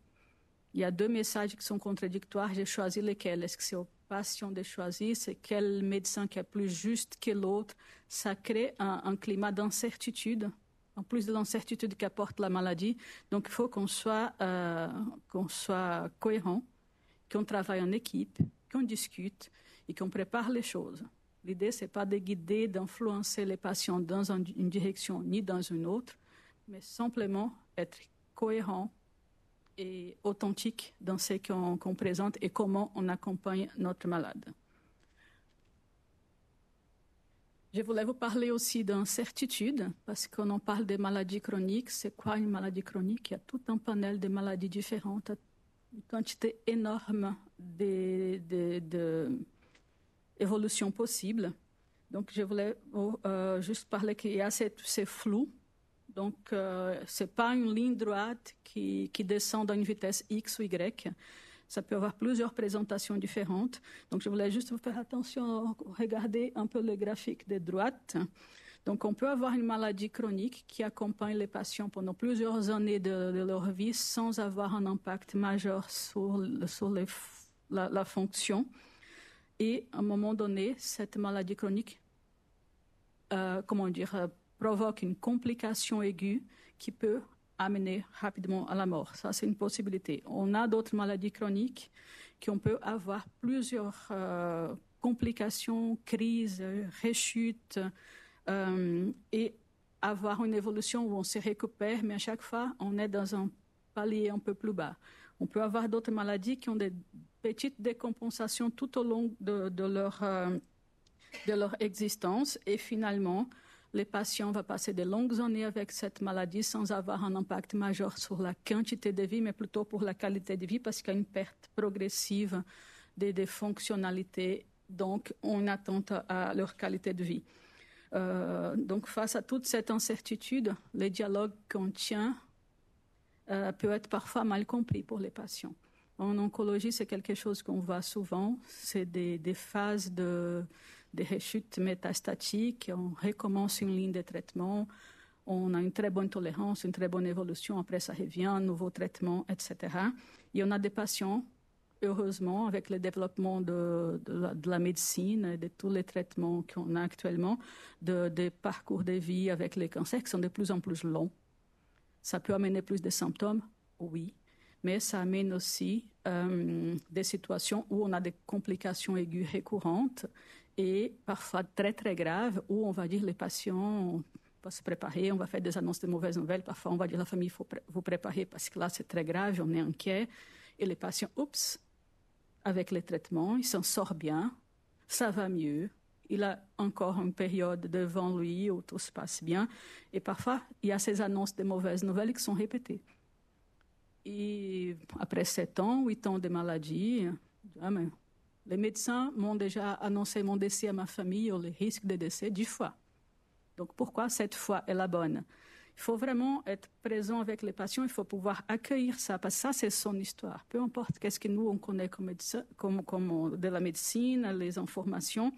Il y a 2 messages qui sont contradictoires. J'ai choisi lesquels. Est-ce que c'est au patient de choisir? C'est quel médecin qui est plus juste que l'autre? Ça crée un climat d'incertitude, en plus de l'incertitude qu'apporte la maladie. Donc, il faut qu'on soit cohérent, qu'on travaille en équipe, qu'on discute et qu'on prépare les choses. L'idée, ce n'est pas de guider, d'influencer les patients dans une direction ni dans une autre, mais simplement être cohérent et authentique dans ce qu'on présente et comment on accompagne notre malade. Je voulais vous parler aussi d'incertitude, parce qu'on en parle des maladies chroniques. C'est quoi une maladie chronique? Il y a tout un panel de maladies différentes, une quantité énorme d'évolutions possibles. Donc, je voulais juste parler qu'il y a ces flous. Donc, ce n'est pas une ligne droite qui descend à une vitesse X ou Y. Ça peut avoir plusieurs présentations différentes. Donc, je voulais juste vous faire attention, regarder un peu le graphique de droite. Donc, on peut avoir une maladie chronique qui accompagne les patients pendant plusieurs années de leur vie sans avoir un impact majeur sur la fonction. Et à un moment donné, cette maladie chronique, provoque une complication aiguë qui peut amener rapidement à la mort. Ça, c'est une possibilité. On a d'autres maladies chroniques qu'on peut avoir plusieurs complications, crises, rechutes, et avoir une évolution où on se récupère, mais à chaque fois, on est dans un palier un peu plus bas. On peut avoir d'autres maladies qui ont des petites décompensations tout au long de leur existence, et finalement, les patients vont passer de longues années avec cette maladie sans avoir un impact majeur sur la quantité de vie, mais plutôt pour la qualité de vie, parce qu'il y a une perte progressive des fonctionnalités, donc on attend à leur qualité de vie. Donc face à toute cette incertitude, le dialogue qu'on tient peut être parfois mal compris pour les patients. En oncologie, c'est quelque chose qu'on voit souvent, c'est des phases des rechutes métastatiques, on recommence une ligne de traitement, on a une très bonne tolérance, une très bonne évolution, après ça revient, un nouveau traitement, etc. Et on a des patients, heureusement, avec le développement de la médecine et de tous les traitements qu'on a actuellement, des parcours de vie avec les cancers qui sont de plus en plus longs. Ça peut amener plus de symptômes, oui, mais ça amène aussi des situations où on a des complications aiguës récurrentes et parfois très, très graves, où on va dire les patients vont se préparer, on va faire des annonces de mauvaises nouvelles. Parfois, on va dire à la famille, il faut vous préparer parce que là, c'est très grave, on est inquiet. Et les patients, avec les traitements, il s'en sort bien, ça va mieux. Il a encore une période devant lui où tout se passe bien. Et parfois, il y a ces annonces de mauvaises nouvelles qui sont répétées. Et après 7 ans, 8 ans de maladie, les médecins m'ont déjà annoncé mon décès à ma famille ou le risque de décès 10 fois. Donc pourquoi cette fois est la bonne? Il faut vraiment être présent avec les patients, il faut pouvoir accueillir ça, parce que ça, c'est son histoire. Peu importe qu'est-ce que nous, on connaît comme de la médecine, les informations,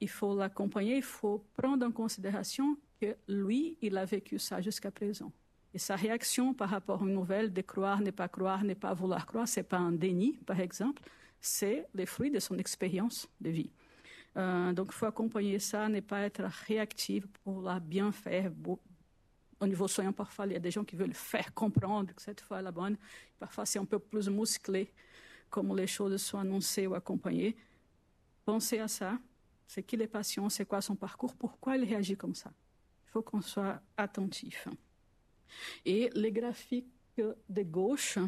il faut l'accompagner, il faut prendre en considération que lui, il a vécu ça jusqu'à présent. Et sa réaction par rapport à une nouvelle, de croire, ne pas vouloir croire, ce n'est pas un déni, par exemple, c'est le fruit de son expérience de vie. Donc, il faut accompagner ça, ne pas être réactif pour la bien faire. Au niveau soignant, parfois, il y a des gens qui veulent faire comprendre que cette fois est la bonne. Parfois, c'est un peu plus musclé, comment les choses sont annoncées ou accompagnées. Pensez à ça. C'est qui les patients, c'est quoi son parcours, pourquoi il réagit comme ça. Il faut qu'on soit attentif. Et les graphiques de gauche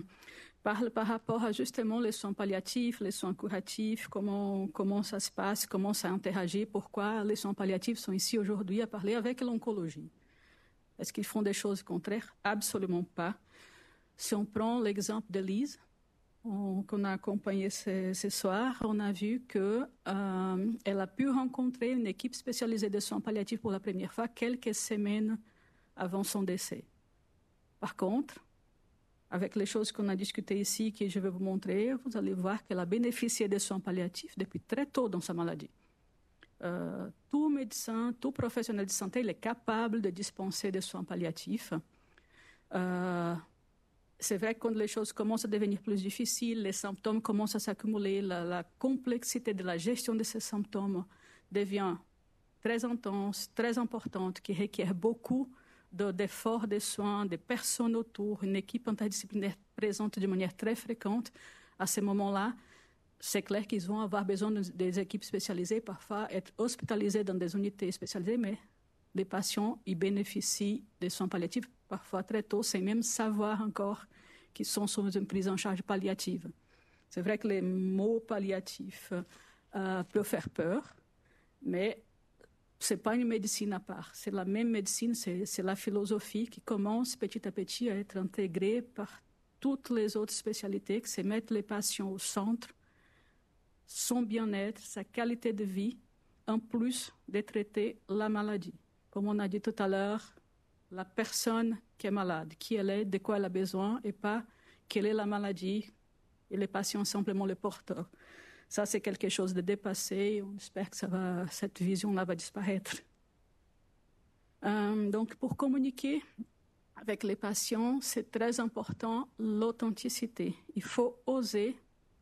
parlent par rapport à justement les soins palliatifs, les soins curatifs, comment ça se passe, comment ça interagit, pourquoi les soins palliatifs sont ici aujourd'hui à parler avec l'oncologie. Est-ce qu'ils font des choses contraires? Absolument pas. Si on prend l'exemple de Lise, qu'on a accompagné ce soir, on a vu qu'elle a pu rencontrer une équipe spécialisée de soins palliatifs pour la première fois quelques semaines avant son décès. Par contre, avec les choses qu'on a discutées ici, que je vais vous montrer, vous allez voir qu'elle a bénéficié des soins palliatifs depuis très tôt dans sa maladie. Tout médecin, tout professionnel de santé, il est capable de dispenser des soins palliatifs. C'est vrai que quand les choses commencent à devenir plus difficiles, les symptômes commencent à s'accumuler, la complexité de la gestion de ces symptômes devient très intense, très importante, qui requiert beaucoup d'efforts, de soins, des personnes autour, une équipe interdisciplinaire présente de manière très fréquente. À ce moment-là, c'est clair qu'ils vont avoir besoin des équipes spécialisées, parfois être hospitalisés dans des unités spécialisées, mais les patients y bénéficient des soins palliatifs parfois très tôt, sans même savoir encore qu'ils sont sous une prise en charge palliative. C'est vrai que les mots palliatifs peuvent faire peur, mais ce n'est pas une médecine à part. C'est la même médecine, c'est la philosophie qui commence petit à petit à être intégrée par toutes les autres spécialités, que c'est mettre les patients au centre, son bien-être, sa qualité de vie, en plus de traiter la maladie. Comme on a dit tout à l'heure, la personne qui est malade, qui elle est, de quoi elle a besoin, et pas quelle est la maladie, et les patients simplement le porteur. Ça, c'est quelque chose de dépassé. On espère que cette vision-là va disparaître. Donc, pour communiquer avec les patients, c'est très important l'authenticité. Il faut oser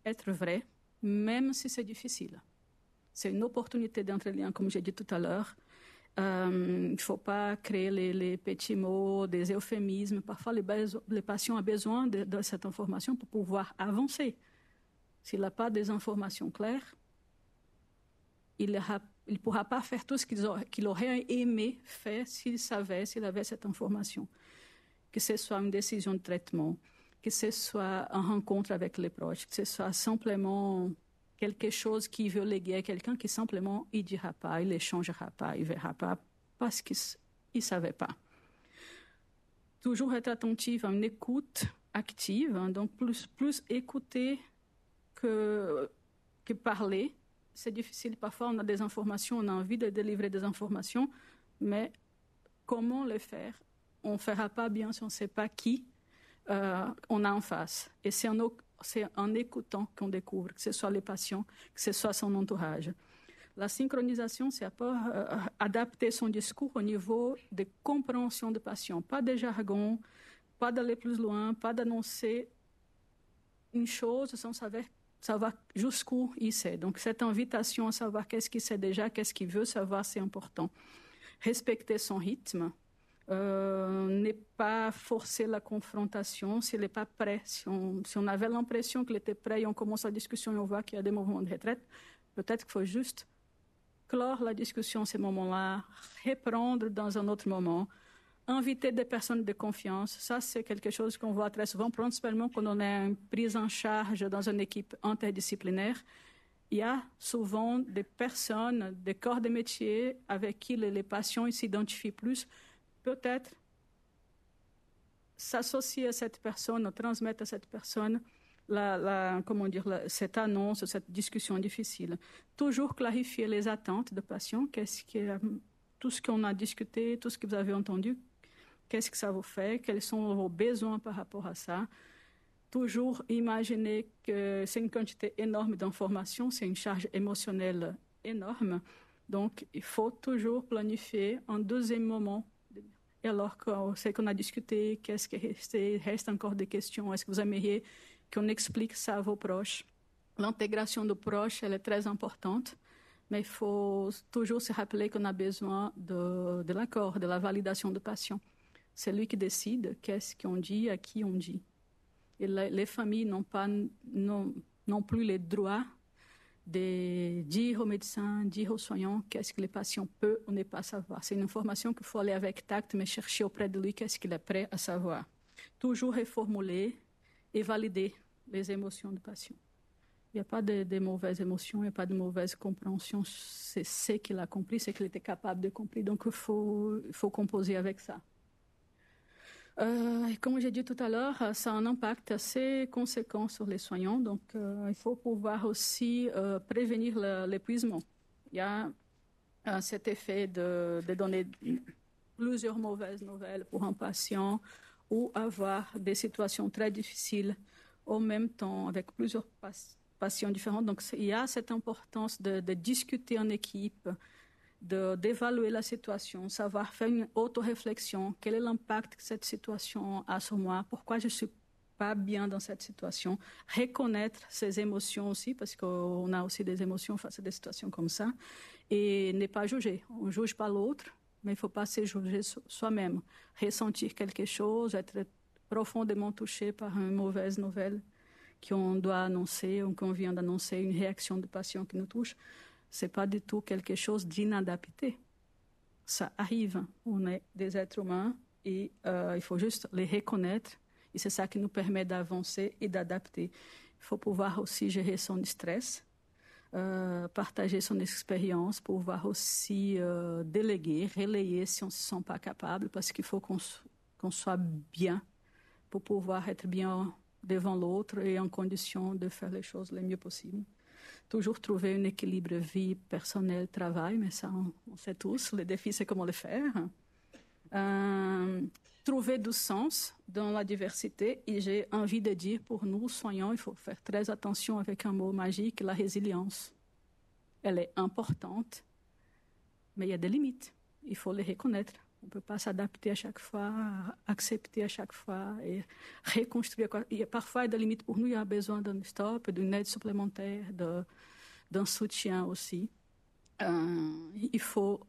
être vrai, même si c'est difficile. C'est une opportunité d'entrer en lien, comme j'ai dit tout à l'heure. Il ne faut pas créer les petits mots, des euphémismes. Parfois, les patients ont besoin de cette information pour pouvoir avancer. S'il n'a pas des informations claires, il ne pourra pas faire tout ce qu'il aurait aimé faire s'il avait cette information. Que ce soit une décision de traitement, que ce soit une rencontre avec les proches, que ce soit simplement quelque chose qu'il veut léguer à quelqu'un qui simplement il ne dira pas, il ne changera pas, il ne verra pas parce qu'il ne savait pas. Toujours être attentif à une écoute active, hein, donc plus écouter que parler. C'est difficile, parfois on a des informations, on a envie de délivrer des informations, mais comment le faire? On ne fera pas bien si on ne sait pas qui on a en face. Et c'est en écoutant qu'on découvre, que ce soit les patients, que ce soit son entourage. La synchronisation, c'est adapter son discours au niveau de compréhension du patient, pas de jargon, pas d'aller plus loin, pas d'annoncer une chose sans savoir jusqu'où il sait. Donc, cette invitation à savoir qu'est-ce qu'il sait déjà, qu'est-ce qu'il veut savoir, c'est important. Respecter son rythme, ne pas forcer la confrontation s'il n'est pas prêt. Si on avait l'impression qu'il était prêt et on commence la discussion et on voit qu'il y a des mouvements de retraite, peut-être qu'il faut juste clore la discussion à ce moment-là, reprendre dans un autre moment, inviter des personnes de confiance. Ça, c'est quelque chose qu'on voit très souvent, principalement quand on est une prise en charge dans une équipe interdisciplinaire. Il y a souvent des personnes, des corps de métier avec qui les patients s'identifient plus. Peut-être s'associer à cette personne, transmettre à cette personne cette annonce, cette discussion difficile. Toujours clarifier les attentes des patients. Tout ce qu'on a discuté, tout ce que vous avez entendu, qu'est-ce que ça vous fait? Quels sont vos besoins par rapport à ça? Toujours imaginer que c'est une quantité énorme d'informations, c'est une charge émotionnelle énorme. Donc, il faut toujours planifier un deuxième moment. Et alors qu'on a discuté, qu'est-ce qui reste encore des questions? Est-ce que vous aimeriez qu'on explique ça à vos proches? L'intégration de proches, elle est très importante, mais il faut toujours se rappeler qu'on a besoin de l'accord, de la validation du patient. C'est lui qui décide qu'est-ce qu'on dit, à qui on dit. Et les familles n'ont plus les droits de dire aux médecins, dire aux soignants qu'est-ce que le patient peut ou ne pas savoir. C'est une information qu'il faut aller avec tact, mais chercher auprès de lui qu'est-ce qu'il est prêt à savoir. Toujours reformuler et valider les émotions du patient. Il n'y a pas de mauvaises émotions, il n'y a pas de mauvaise compréhension. C'est ce qu'il a compris, c'est qu'il était capable de comprendre. Donc, il faut composer avec ça. Comme j'ai dit tout à l'heure, ça a un impact assez conséquent sur les soignants. Donc, il faut pouvoir aussi prévenir l'épuisement. Il y a cet effet de donner plusieurs mauvaises nouvelles pour un patient ou avoir des situations très difficiles en même temps avec plusieurs patients différents. Donc, il y a cette importance de discuter en équipe, d'évaluer la situation, savoir faire une auto-réflexion. Quel est l'impact que cette situation a sur moi? Pourquoi je ne suis pas bien dans cette situation? Reconnaître ses émotions aussi, parce qu'on a aussi des émotions face à des situations comme ça. Et ne pas juger. On ne juge pas l'autre, mais il ne faut pas se juger soi-même. Ressentir quelque chose, être profondément touché par une mauvaise nouvelle qu'on doit annoncer ou qu'on vient d'annoncer, une réaction du patient qui nous touche. Ce n'est pas du tout quelque chose d'inadapté. Ça arrive. On est des êtres humains et il faut juste les reconnaître. Et c'est ça qui nous permet d'avancer et d'adapter. Il faut pouvoir aussi gérer son stress, partager son expérience, pouvoir aussi déléguer, relayer si on ne se sent pas capable, parce qu'il faut qu'on soit bien pour pouvoir être bien devant l'autre et en condition de faire les choses le mieux possible. Toujours trouver un équilibre vie personnelle, travail, mais ça, on sait tous. Le défi, c'est comment le faire. Trouver du sens dans la diversité. Et j'ai envie de dire, pour nous, soignants, il faut faire très attention avec un mot magique, la résilience. Elle est importante, mais il y a des limites. Il faut les reconnaître. On ne peut pas s'adapter à chaque fois, accepter à chaque fois et reconstruire. Et parfois, il y a des limites pour nous. Il y a besoin d'un stop, d'une aide supplémentaire, d'un soutien aussi. Il faut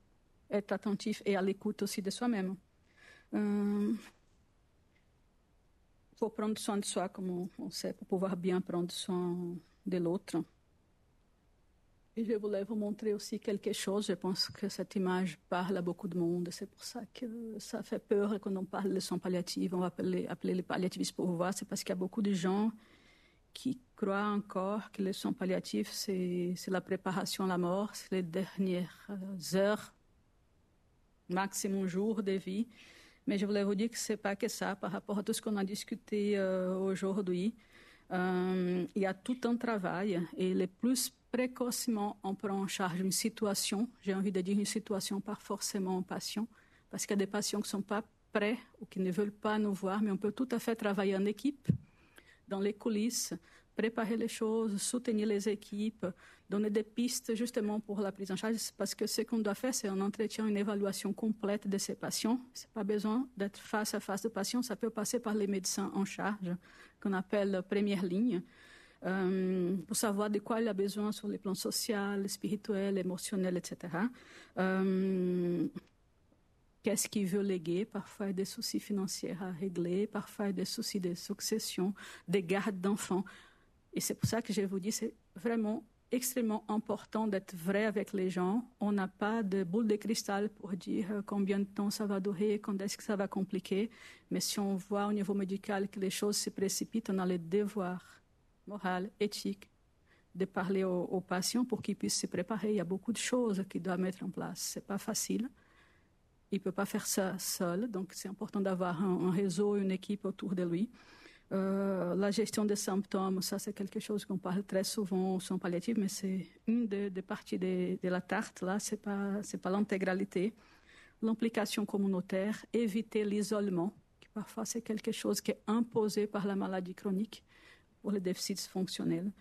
être attentif et à l'écoute aussi de soi-même. Il faut prendre soin de soi, comme on sait, pour pouvoir bien prendre soin de l'autre. Et je voulais vous montrer aussi quelque chose. Je pense que cette image parle à beaucoup de monde. C'est pour ça que ça fait peur quand on parle de soins palliatifs. On va appeler les palliativistes pour voir. C'est parce qu'il y a beaucoup de gens qui croient encore que les soins palliatifs, c'est la préparation à la mort, c'est les dernières heures, maximum jours de vie. Mais je voulais vous dire que ce n'est pas que ça. Par rapport à tout ce qu'on a discuté aujourd'hui, il y a tout un travail. Et le plus précocement on prend en charge une situation, j'ai envie de dire une situation, pas forcément un patient, parce qu'il y a des patients qui ne sont pas prêts ou qui ne veulent pas nous voir, mais on peut tout à fait travailler en équipe, dans les coulisses, préparer les choses, soutenir les équipes, donner des pistes justement pour la prise en charge, parce que ce qu'on doit faire, c'est un entretien, une évaluation complète de ces patients. Ce n'est pas besoin d'être face à face de patients, ça peut passer par les médecins en charge, qu'on appelle première ligne, pour savoir de quoi il a besoin sur les plans social, spirituel, émotionnel, etc. Qu'est-ce qu'il veut léguer? Parfois, il y a des soucis financiers à régler, parfois, il y a des soucis de succession, des gardes d'enfants. Et c'est pour ça que je vous dis, c'est vraiment extrêmement important d'être vrai avec les gens. On n'a pas de boule de cristal pour dire combien de temps ça va durer, quand est-ce que ça va compliquer. Mais si on voit au niveau médical que les choses se précipitent, on a le devoir moral, éthique, de parler aux patients pour qu'ils puissent se préparer. Il y a beaucoup de choses qu'ils doivent mettre en place. Ce n'est pas facile. Il ne peut pas faire ça seul. Donc, c'est important d'avoir un réseau, une équipe autour de lui. La gestion des symptômes, ça, c'est quelque chose qu'on parle très souvent aux soins palliatifs, mais c'est une des parties de la tarte. Là, ce n'est pas l'intégralité. L'implication communautaire, éviter l'isolement, qui parfois c'est quelque chose qui est imposé par la maladie chronique pour les déficits fonctionnels,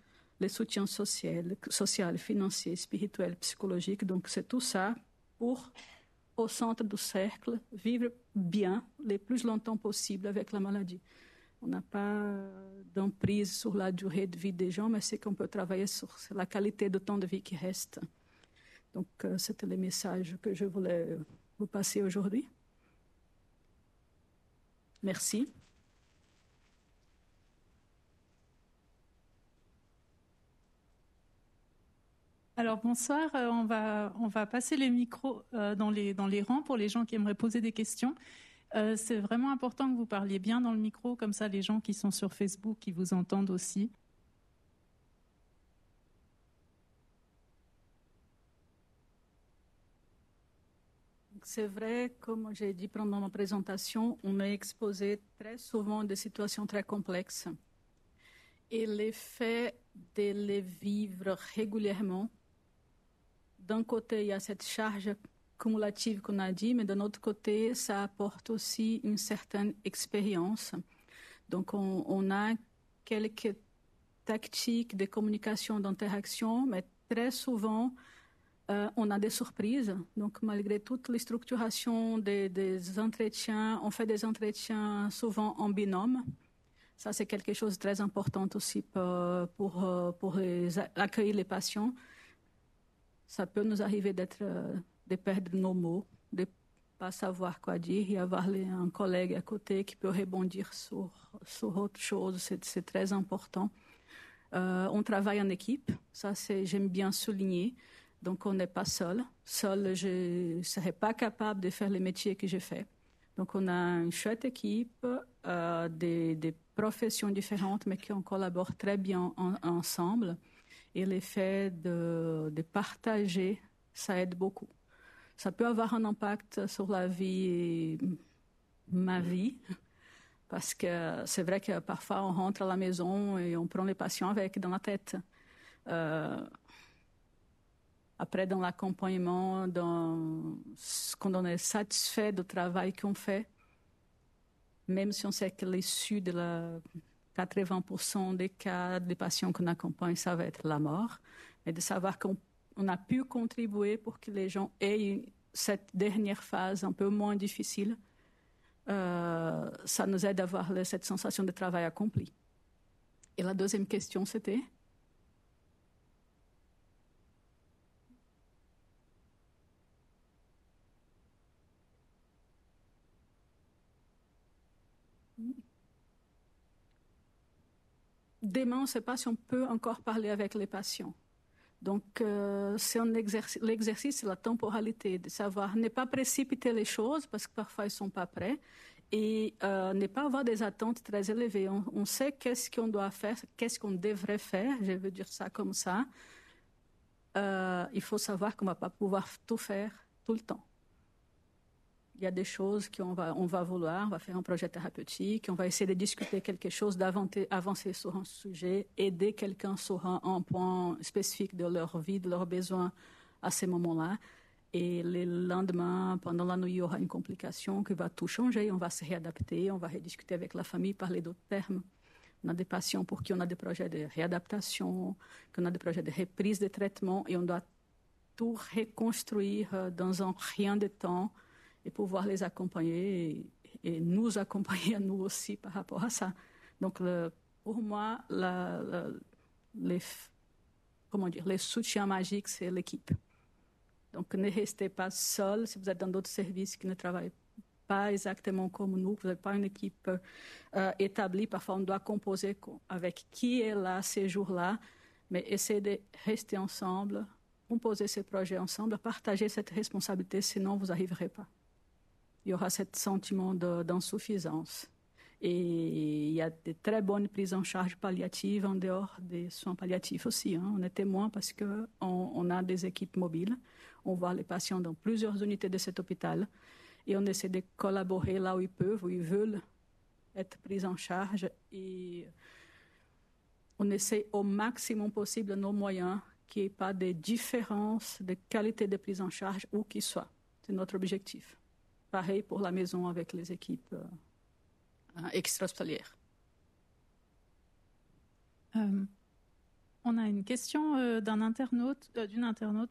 les soutiens social, financier, spirituel, psychologique. Donc, c'est tout ça pour, au centre du cercle, vivre bien le plus longtemps possible avec la maladie. On n'a pas d'emprise sur la durée de vie des gens, mais c'est qu'on peut travailler sur la qualité de temps de vie qui reste. Donc, c'était le message que je voulais vous passer aujourd'hui. Merci. Alors bonsoir, on va passer les micros dans les rangs pour les gens qui aimeraient poser des questions. C'est vraiment important que vous parliez bien dans le micro, comme ça les gens qui sont sur Facebook, qui vous entendent aussi. c'est vrai, comme j'ai dit pendant ma présentation, on est exposé très souvent à des situations très complexes. Et l'effet de les vivre régulièrement, d'un côté, il y a cette charge cumulative qu'on a dit, mais d'un autre côté, ça apporte aussi une certaine expérience. Donc, on a quelques tactiques de communication, d'interaction, mais très souvent, on a des surprises. Donc, malgré toute les structurations des entretiens, on fait des entretiens souvent en binôme. Ça, c'est quelque chose de très important aussi pour accueillir les patients. Ça peut nous arriver de perdre nos mots, de ne pas savoir quoi dire et avoir un collègue à côté qui peut rebondir sur autre chose. C'est très important. On travaille en équipe, ça j'aime bien souligner. Donc on n'est pas seul. Seul, je ne serais pas capable de faire les métiers que j'ai fait. Donc on a une chouette équipe, des professions différentes, mais qui on collabore très bien ensemble. Et l'effet de partager, ça aide beaucoup. Ça peut avoir un impact sur la vie, ma vie. Parce que c'est vrai que parfois on rentre à la maison et on prend les patients avec dans la tête. Après, dans l'accompagnement, quand on est satisfait du travail qu'on fait, même si on sait que l'issue de 80% des cas des patients qu'on accompagne, ça va être la mort, mais de savoir qu'on a pu contribuer pour que les gens aient cette dernière phase un peu moins difficile, ça nous aide à avoir cette sensation de travail accompli. Et la deuxième question, c'était? Demain, on ne sait pas si on peut encore parler avec les patients. Donc, c'est l'exercice, c'est la temporalité, de savoir ne pas précipiter les choses parce que parfois ils ne sont pas prêts et ne pas avoir des attentes très élevées. On sait qu'est-ce qu'on doit faire, qu'est-ce qu'on devrait faire, je veux dire ça comme ça. Il faut savoir qu'on ne va pas pouvoir tout faire tout le temps. Il y a des choses qu'on va vouloir, on va faire un projet thérapeutique, on va essayer de discuter quelque chose, d'avancer sur un sujet, aider quelqu'un sur un point spécifique de leur vie, de leurs besoins à ces moments-là. Et le lendemain, pendant la nuit, il y aura une complication qui va tout changer, on va se réadapter, on va rediscuter avec la famille, parler d'autres termes. On a des patients pour qui on a des projets de réadaptation, qu'on a des projets de reprise de traitement, et on doit tout reconstruire dans un rien de temps, et pouvoir les accompagner et nous accompagner à nous aussi par rapport à ça. Donc, pour moi, les soutiens magiques, c'est l'équipe. Donc, ne restez pas seul si vous êtes dans d'autres services qui ne travaillent pas exactement comme nous, vous n'avez pas une équipe établie. Parfois, on doit composer avec qui est là ces jours-là, mais essayez de rester ensemble, composer ces projets ensemble, partager cette responsabilité, sinon vous n'arriverez pas. Il y aura ce sentiment d'insuffisance. Et il y a de très bonnes prises en charge palliatives en dehors des soins palliatifs aussi. On est témoin parce qu'on a des équipes mobiles. On voit les patients dans plusieurs unités de cet hôpital et on essaie de collaborer là où ils peuvent, où ils veulent être pris en charge. Et on essaie au maximum possible de nos moyens qu'il n'y ait pas de différence de qualité de prise en charge où qu'il soit. C'est notre objectif. Pareil pour la maison avec les équipes extra-hospitalières. On a une question d'une internaute.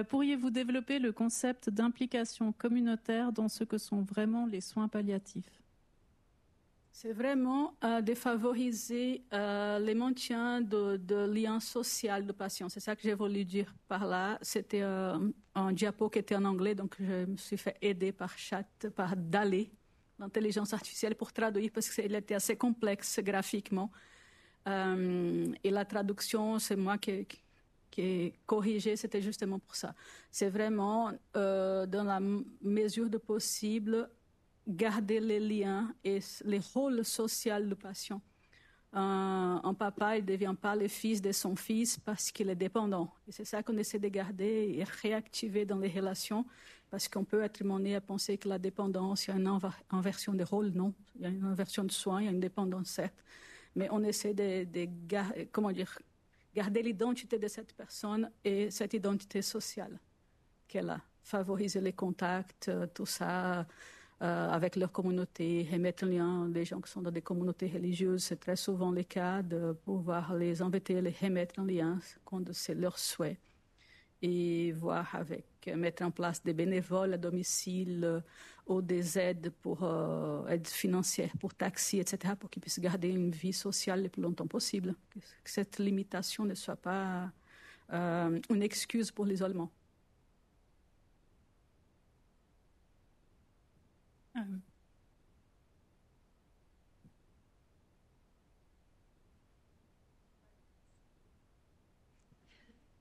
Pourriez-vous développer le concept d'implication communautaire dans ce que sont vraiment les soins palliatifs? C'est vraiment de favoriser le maintien de liens sociaux du patient. C'est ça que j'ai voulu dire par là. C'était un diapo qui était en anglais, donc je me suis fait aider par DALL-E, l'intelligence artificielle, pour traduire parce qu'il était assez complexe graphiquement. Et la traduction, c'est moi qui ai corrigé, c'était justement pour ça. C'est vraiment, dans la mesure du possible, garder les liens et les rôles sociaux du patient un papa, il ne devient pas le fils de son fils parce qu'il est dépendant. Et c'est ça qu'on essaie de garder et réactiver dans les relations, parce qu'on peut être mené à penser que la dépendance, il y a une inversion de rôle. Non, il y a une inversion de soins, il y a une dépendance, certes. Mais on essaie de garder l'identité de cette personne et cette identité sociale qu'elle a. Favoriser les contacts, tout ça, avec leur communauté, remettre en lien les gens qui sont dans des communautés religieuses. C'est très souvent le cas de pouvoir les inviter, les remettre en lien quand c'est leur souhait. Et voir mettre en place des bénévoles à domicile ou des aides aides financières pour taxi, etc., pour qu'ils puissent garder une vie sociale le plus longtemps possible. Que cette limitation ne soit pas une excuse pour l'isolement.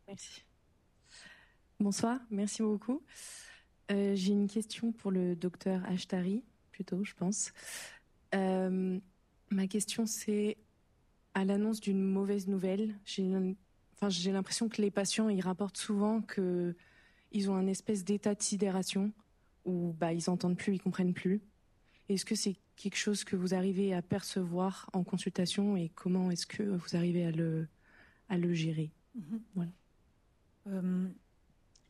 Merci. Bonsoir, merci beaucoup. J'ai une question pour le docteur Ashtari, plutôt, je pense. Ma question, c'est à l'annonce d'une mauvaise nouvelle, j'ai l'impression que les patients, ils rapportent souvent qu'ils ont un espèce d'état de sidération où ils n'entendent plus, ils comprennent plus. Est-ce que c'est quelque chose que vous arrivez à percevoir en consultation et comment est-ce que vous arrivez à le gérer? Voilà.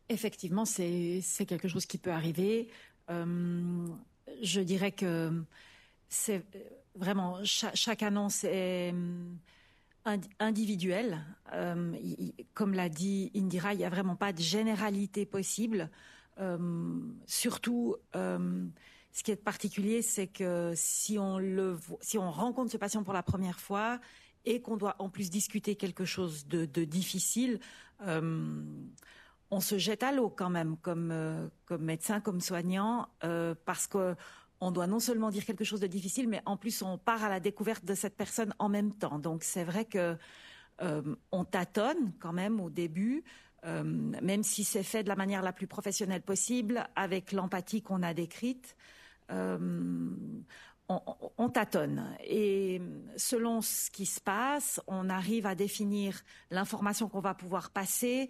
Effectivement, c'est quelque chose qui peut arriver. Je dirais que c'est vraiment chaque annonce est individuelle. Comme l'a dit Indira, il n'y a vraiment pas de généralité possible. Surtout, ce qui est particulier, c'est que si on rencontre ce patient pour la première fois et qu'on doit en plus discuter quelque chose de difficile, on se jette à l'eau quand même, comme médecin, comme soignant, parce qu'on doit non seulement dire quelque chose de difficile, mais en plus on part à la découverte de cette personne en même temps. Donc c'est vrai que on tâtonne quand même au début, même si c'est fait de la manière la plus professionnelle possible, avec l'empathie qu'on a décrite. On tâtonne et selon ce qui se passe, on arrive à définir l'information qu'on va pouvoir passer,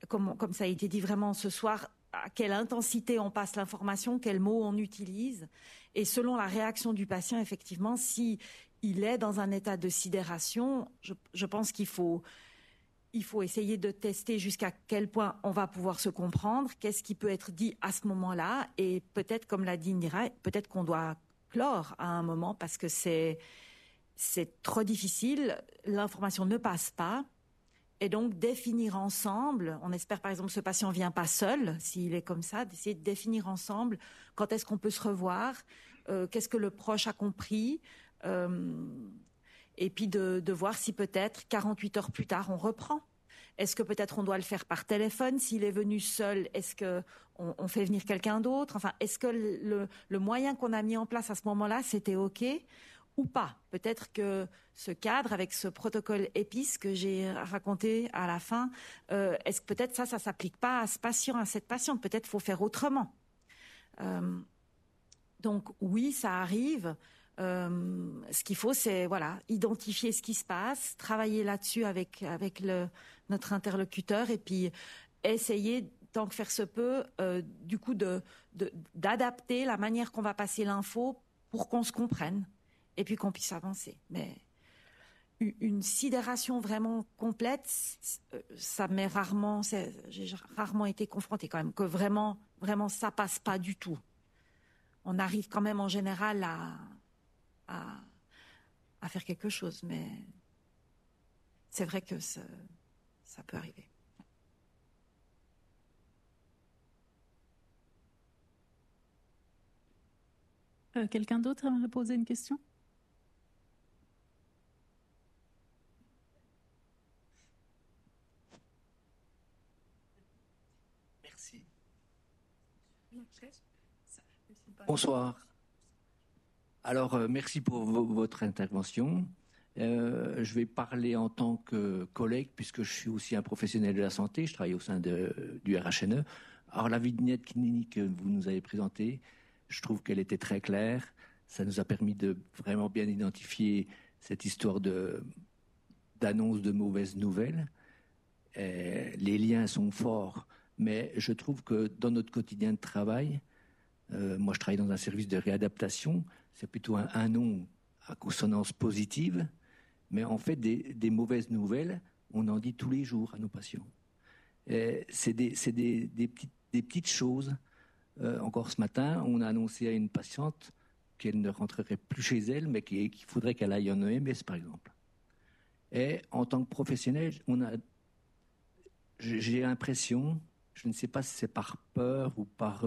comme ça a été dit vraiment ce soir, à quelle intensité on passe l'information, quels mots on utilise, et selon la réaction du patient, effectivement, si il est dans un état de sidération, je pense qu'il faut essayer de tester jusqu'à quel point on va pouvoir se comprendre, qu'est-ce qui peut être dit à ce moment-là, et peut-être, comme l'a dit Indira, peut-être qu'on doit clore à un moment parce que c'est trop difficile, l'information ne passe pas, et donc définir ensemble, on espère par exemple que ce patient ne vient pas seul, s'il est comme ça, d'essayer de définir ensemble quand est-ce qu'on peut se revoir, qu'est-ce que le proche a compris, et puis de voir si peut-être 48 heures plus tard on reprend. Est-ce que peut-être on doit le faire par téléphone? S'il est venu seul, est-ce qu'on fait venir quelqu'un d'autre? Enfin, est-ce que le moyen qu'on a mis en place à ce moment-là, c'était OK ou pas? Peut-être que ce cadre avec ce protocole EPIS que j'ai raconté à la fin, est-ce que peut-être ça s'applique pas à ce patient, à cette patiente? Peut-être faut faire autrement. Donc oui, ça arrive. Ce qu'il faut, c'est identifier ce qui se passe, travailler là-dessus avec notre interlocuteur et puis essayer, tant que faire se peut, du coup d'adapter la manière qu'on va passer l'info pour qu'on se comprenne et puis qu'on puisse avancer. Mais une sidération vraiment complète, ça m'est j'ai rarement été confrontée quand même, que vraiment ça passe pas du tout. On arrive quand même en général à faire quelque chose, mais c'est vrai que ça peut arriver. Quelqu'un d'autre aimerait poser une question? Merci. Bonsoir. Alors, merci pour votre intervention. Je vais parler en tant que collègue, puisque je suis aussi un professionnel de la santé. Je travaille au sein du RHNE. Alors, la vignette clinique que vous nous avez présentée, je trouve qu'elle était très claire. Ça nous a permis de vraiment bien identifier cette histoire d'annonce de mauvaises nouvelles. Les liens sont forts, mais je trouve que dans notre quotidien de travail, moi je travaille dans un service de réadaptation, c'est plutôt un nom à consonance positive, mais en fait des mauvaises nouvelles, on en dit tous les jours à nos patients. C'est des petites choses. Encore ce matin, on a annoncé à une patiente qu'elle ne rentrerait plus chez elle, mais qu'il faudrait qu'elle aille en EMS, par exemple. Et en tant que professionnel, j'ai l'impression, je ne sais pas si c'est par peur ou parce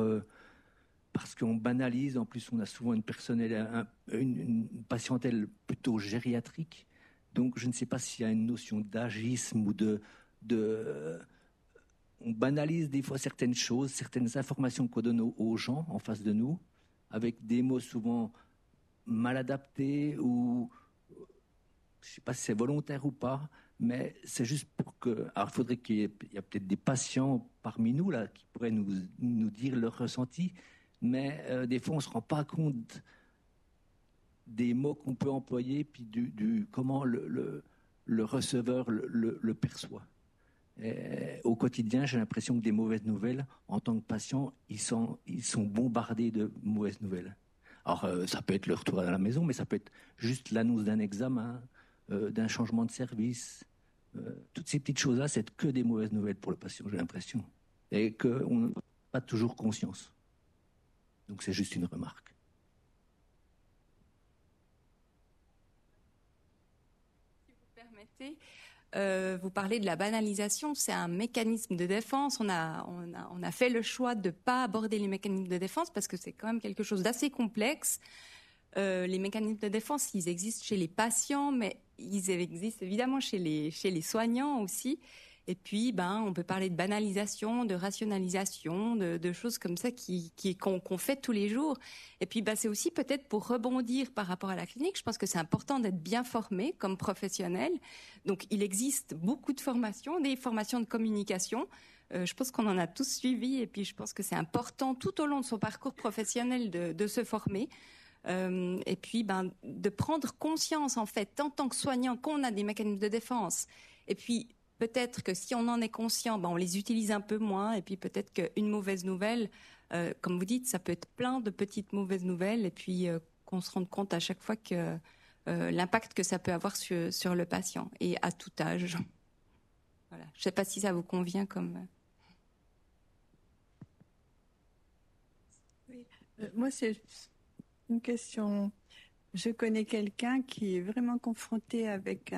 qu'on banalise. En plus, on a souvent une patientèle plutôt gériatrique. Donc, je ne sais pas s'il y a une notion d'agisme ou on banalise des fois certaines choses, certaines informations qu'on donne aux gens en face de nous, avec des mots souvent mal adaptés ou je ne sais pas si c'est volontaire ou pas, mais c'est juste pour que... Alors, il faudrait qu'il y ait peut-être des patients parmi nous là qui pourraient nous dire leur ressenti, mais des fois, on ne se rend pas compte des mots qu'on peut employer, puis comment le receveur le perçoit. Et au quotidien, j'ai l'impression que des mauvaises nouvelles, en tant que patient, ils sont bombardés de mauvaises nouvelles. Alors, ça peut être le retour à la maison, mais ça peut être juste l'annonce d'un examen, d'un changement de service. Toutes ces petites choses-là, c'est que des mauvaises nouvelles pour le patient, j'ai l'impression. Et qu'on n'a pas toujours conscience. Donc, c'est juste une remarque. Si vous permettez... vous parlez de la banalisation, c'est un mécanisme de défense. On a fait le choix de ne pas aborder les mécanismes de défense parce que c'est quand même quelque chose d'assez complexe. Les mécanismes de défense, ils existent chez les patients, mais ils existent évidemment chez les soignants aussi. Et puis, on peut parler de banalisation, de rationalisation, de choses comme ça qu'on fait tous les jours. Et puis, c'est aussi peut-être pour rebondir par rapport à la clinique. Je pense que c'est important d'être bien formé comme professionnel. Donc, il existe beaucoup de formations, des formations de communication. Je pense qu'on en a tous suivi. Et puis, je pense que c'est important tout au long de son parcours professionnel de se former. Et puis, de prendre conscience, en fait, en tant que soignant, qu'on a des mécanismes de défense. Et puis, peut-être que si on en est conscient, on les utilise un peu moins. Et puis peut-être qu'une mauvaise nouvelle, comme vous dites, ça peut être plein de petites mauvaises nouvelles. Et puis qu'on se rende compte à chaque fois que l'impact que ça peut avoir sur le patient et à tout âge. Voilà. Je ne sais pas si ça vous convient comme... Oui. Moi, c'est une question. Je connais quelqu'un qui est vraiment confronté avec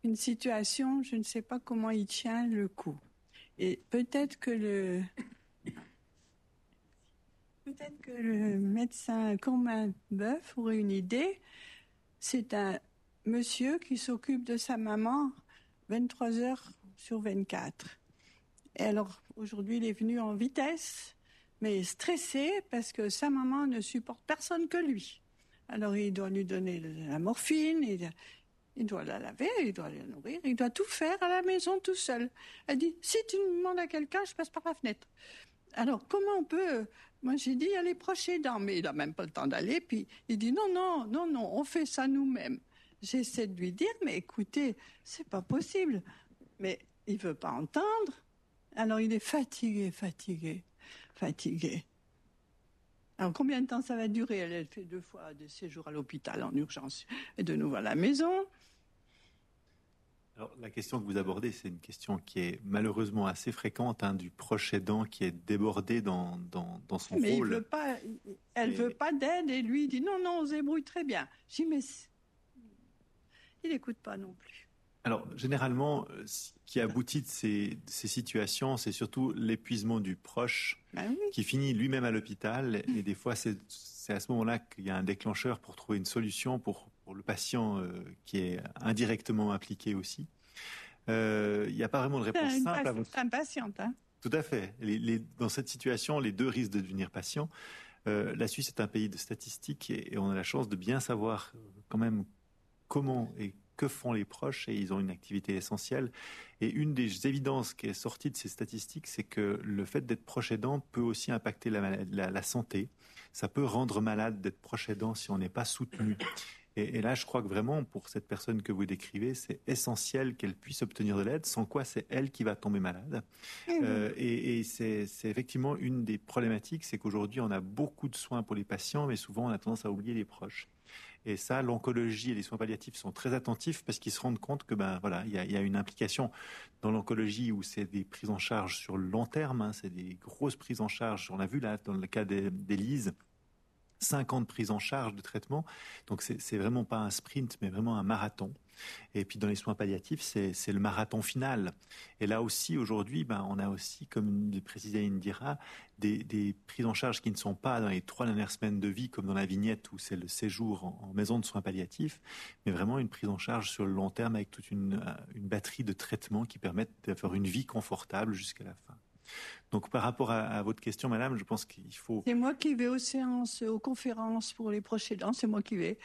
une situation, je ne sais pas comment il tient le coup. Et peut-être que le médecin Courmain-Boeuf aurait une idée. C'est un monsieur qui s'occupe de sa maman 23 heures sur 24. Et alors, aujourd'hui, il est venu en vitesse, mais stressé parce que sa maman ne supporte personne que lui. Alors, il doit lui donner la morphine, il doit la laver, il doit la nourrir, il doit tout faire à la maison tout seul. Elle dit, si tu me demandes à quelqu'un, je passe par la fenêtre. Alors, comment on peut... Moi, j'ai dit, allez, proche aidant, mais il n'a même pas le temps d'aller. Puis, il dit, non, on fait ça nous-mêmes. J'essaie de lui dire, mais écoutez, c'est pas possible. Mais il ne veut pas entendre. Alors, il est fatigué. Alors, combien de temps ça va durer? Elle fait 2 fois des séjours à l'hôpital en urgence et de nouveau à la maison. Alors, la question que vous abordez, c'est une question qui est malheureusement assez fréquente, du proche aidant qui est débordé dans son mais rôle. Elle veut pas d'aide et lui il dit non, on se débrouille très bien. Je dis mais il n'écoute pas non plus. Alors, généralement, ce qui aboutit de ces situations, c'est surtout l'épuisement du proche qui finit lui-même à l'hôpital. Et des fois, c'est à ce moment-là qu'il y a un déclencheur pour trouver une solution pour le patient qui est indirectement impliqué aussi. Il n'y a pas vraiment de réponse simple à votre... Impatiente, hein. Tout à fait. Dans cette situation, les deux risquent de devenir patients. La Suisse est un pays de statistiques et on a la chance de bien savoir quand même comment et que font les proches, et ils ont une activité essentielle. Et une des évidences qui est sortie de ces statistiques, c'est que le fait d'être proche aidant peut aussi impacter la santé. Ça peut rendre malade d'être proche aidant si on n'est pas soutenu. Et là, je crois que vraiment, pour cette personne que vous décrivez, c'est essentiel qu'elle puisse obtenir de l'aide, sans quoi c'est elle qui va tomber malade. Et c'est effectivement une des problématiques, c'est qu'aujourd'hui, on a beaucoup de soins pour les patients, mais souvent, on a tendance à oublier les proches. Et ça, l'oncologie et les soins palliatifs sont très attentifs parce qu'ils se rendent compte que il y a une implication dans l'oncologie où c'est des prises en charge sur le long terme, hein, c'est des grosses prises en charge. On a vu là dans le cas d'Élise, 5 ans de prise en charge de traitement. Donc c'est vraiment pas un sprint, mais vraiment un marathon. Et puis dans les soins palliatifs, c'est le marathon final. Et là aussi, aujourd'hui, on a aussi, comme le précisait Indira, des prises en charge qui ne sont pas dans les 3 dernières semaines de vie, comme dans la vignette où c'est le séjour en maison de soins palliatifs, mais vraiment une prise en charge sur le long terme avec toute une batterie de traitements qui permettent d'avoir une vie confortable jusqu'à la fin. Donc, par rapport à votre question, madame, je pense qu'il faut... C'est moi qui vais aux séances, aux conférences pour les proches aidants, c'est moi qui vais.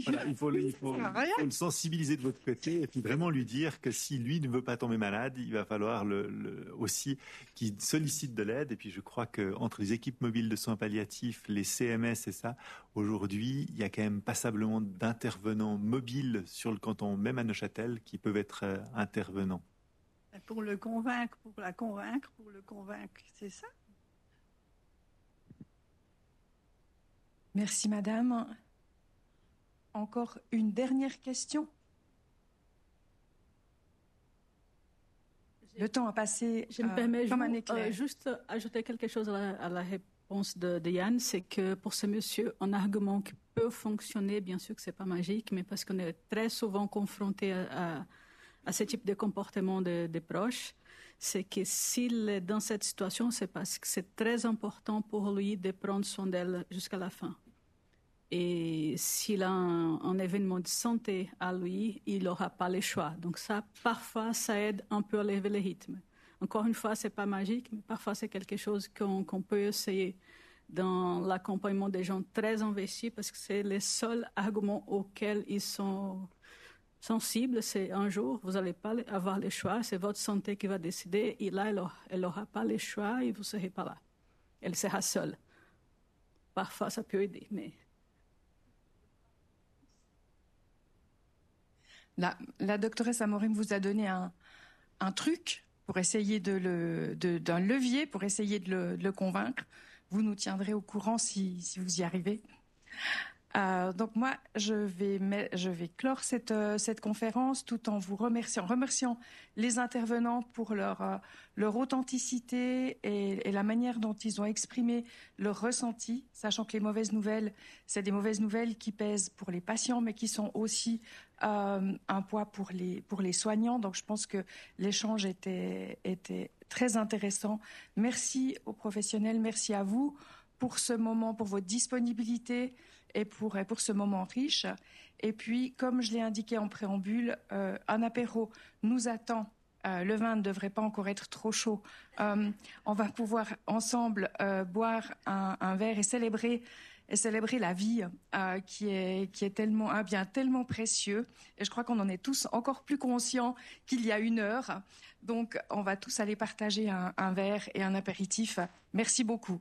Voilà, il faut le sensibiliser de votre côté et puis vraiment lui dire que si lui ne veut pas tomber malade, il va falloir aussi qu'il sollicite de l'aide. Et puis je crois qu'entre les équipes mobiles de soins palliatifs, les CMS et ça, aujourd'hui, il y a quand même passablement d'intervenants mobiles sur le canton, même à Neuchâtel, qui peuvent être intervenants. Pour le convaincre, pour la convaincre, pour le convaincre, c'est ça? Merci madame. Encore une dernière question. Le temps a passé je me permets comme un éclair. Juste ajouter quelque chose à la réponse de Yann, c'est que pour ce monsieur, un argument qui peut fonctionner, bien sûr que ce n'est pas magique, mais parce qu'on est très souvent confronté à ce type de comportement des proches, c'est que s'il est dans cette situation, c'est parce que c'est très important pour lui de prendre soin d'elle jusqu'à la fin. Et s'il a un événement de santé à lui, il n'aura pas le choix. Donc ça, parfois, ça aide un peu à lever le rythme. Encore une fois, ce n'est pas magique, mais parfois c'est quelque chose qu'on peut essayer dans l'accompagnement des gens très investis parce que c'est le seul argument auquel ils sont sensibles. C'est un jour, vous n'allez pas avoir le choix, c'est votre santé qui va décider. Et là, elle n'aura pas le choix et vous ne serez pas là. Elle sera seule. Parfois, ça peut aider, mais... La doctoresse Amorim vous a donné un truc pour essayer d'un levier pour essayer de le convaincre. Vous nous tiendrez au courant si vous y arrivez. Donc moi, je vais clore cette conférence tout en vous remerciant les intervenants pour leur authenticité et la manière dont ils ont exprimé leur ressenti, sachant que les mauvaises nouvelles, c'est des mauvaises nouvelles qui pèsent pour les patients, mais qui sont aussi un poids pour les soignants. Donc je pense que l'échange était très intéressant. Merci aux professionnels, merci à vous pour ce moment, pour votre disponibilité et pour ce moment riche. Et puis, comme je l'ai indiqué en préambule, un apéro nous attend. Le vin ne devrait pas encore être trop chaud. On va pouvoir ensemble boire un verre et célébrer la vie qui est tellement un bien tellement précieux. Et je crois qu'on en est tous encore plus conscients qu'il y a 1 heure. Donc, on va tous aller partager un verre et un apéritif. Merci beaucoup.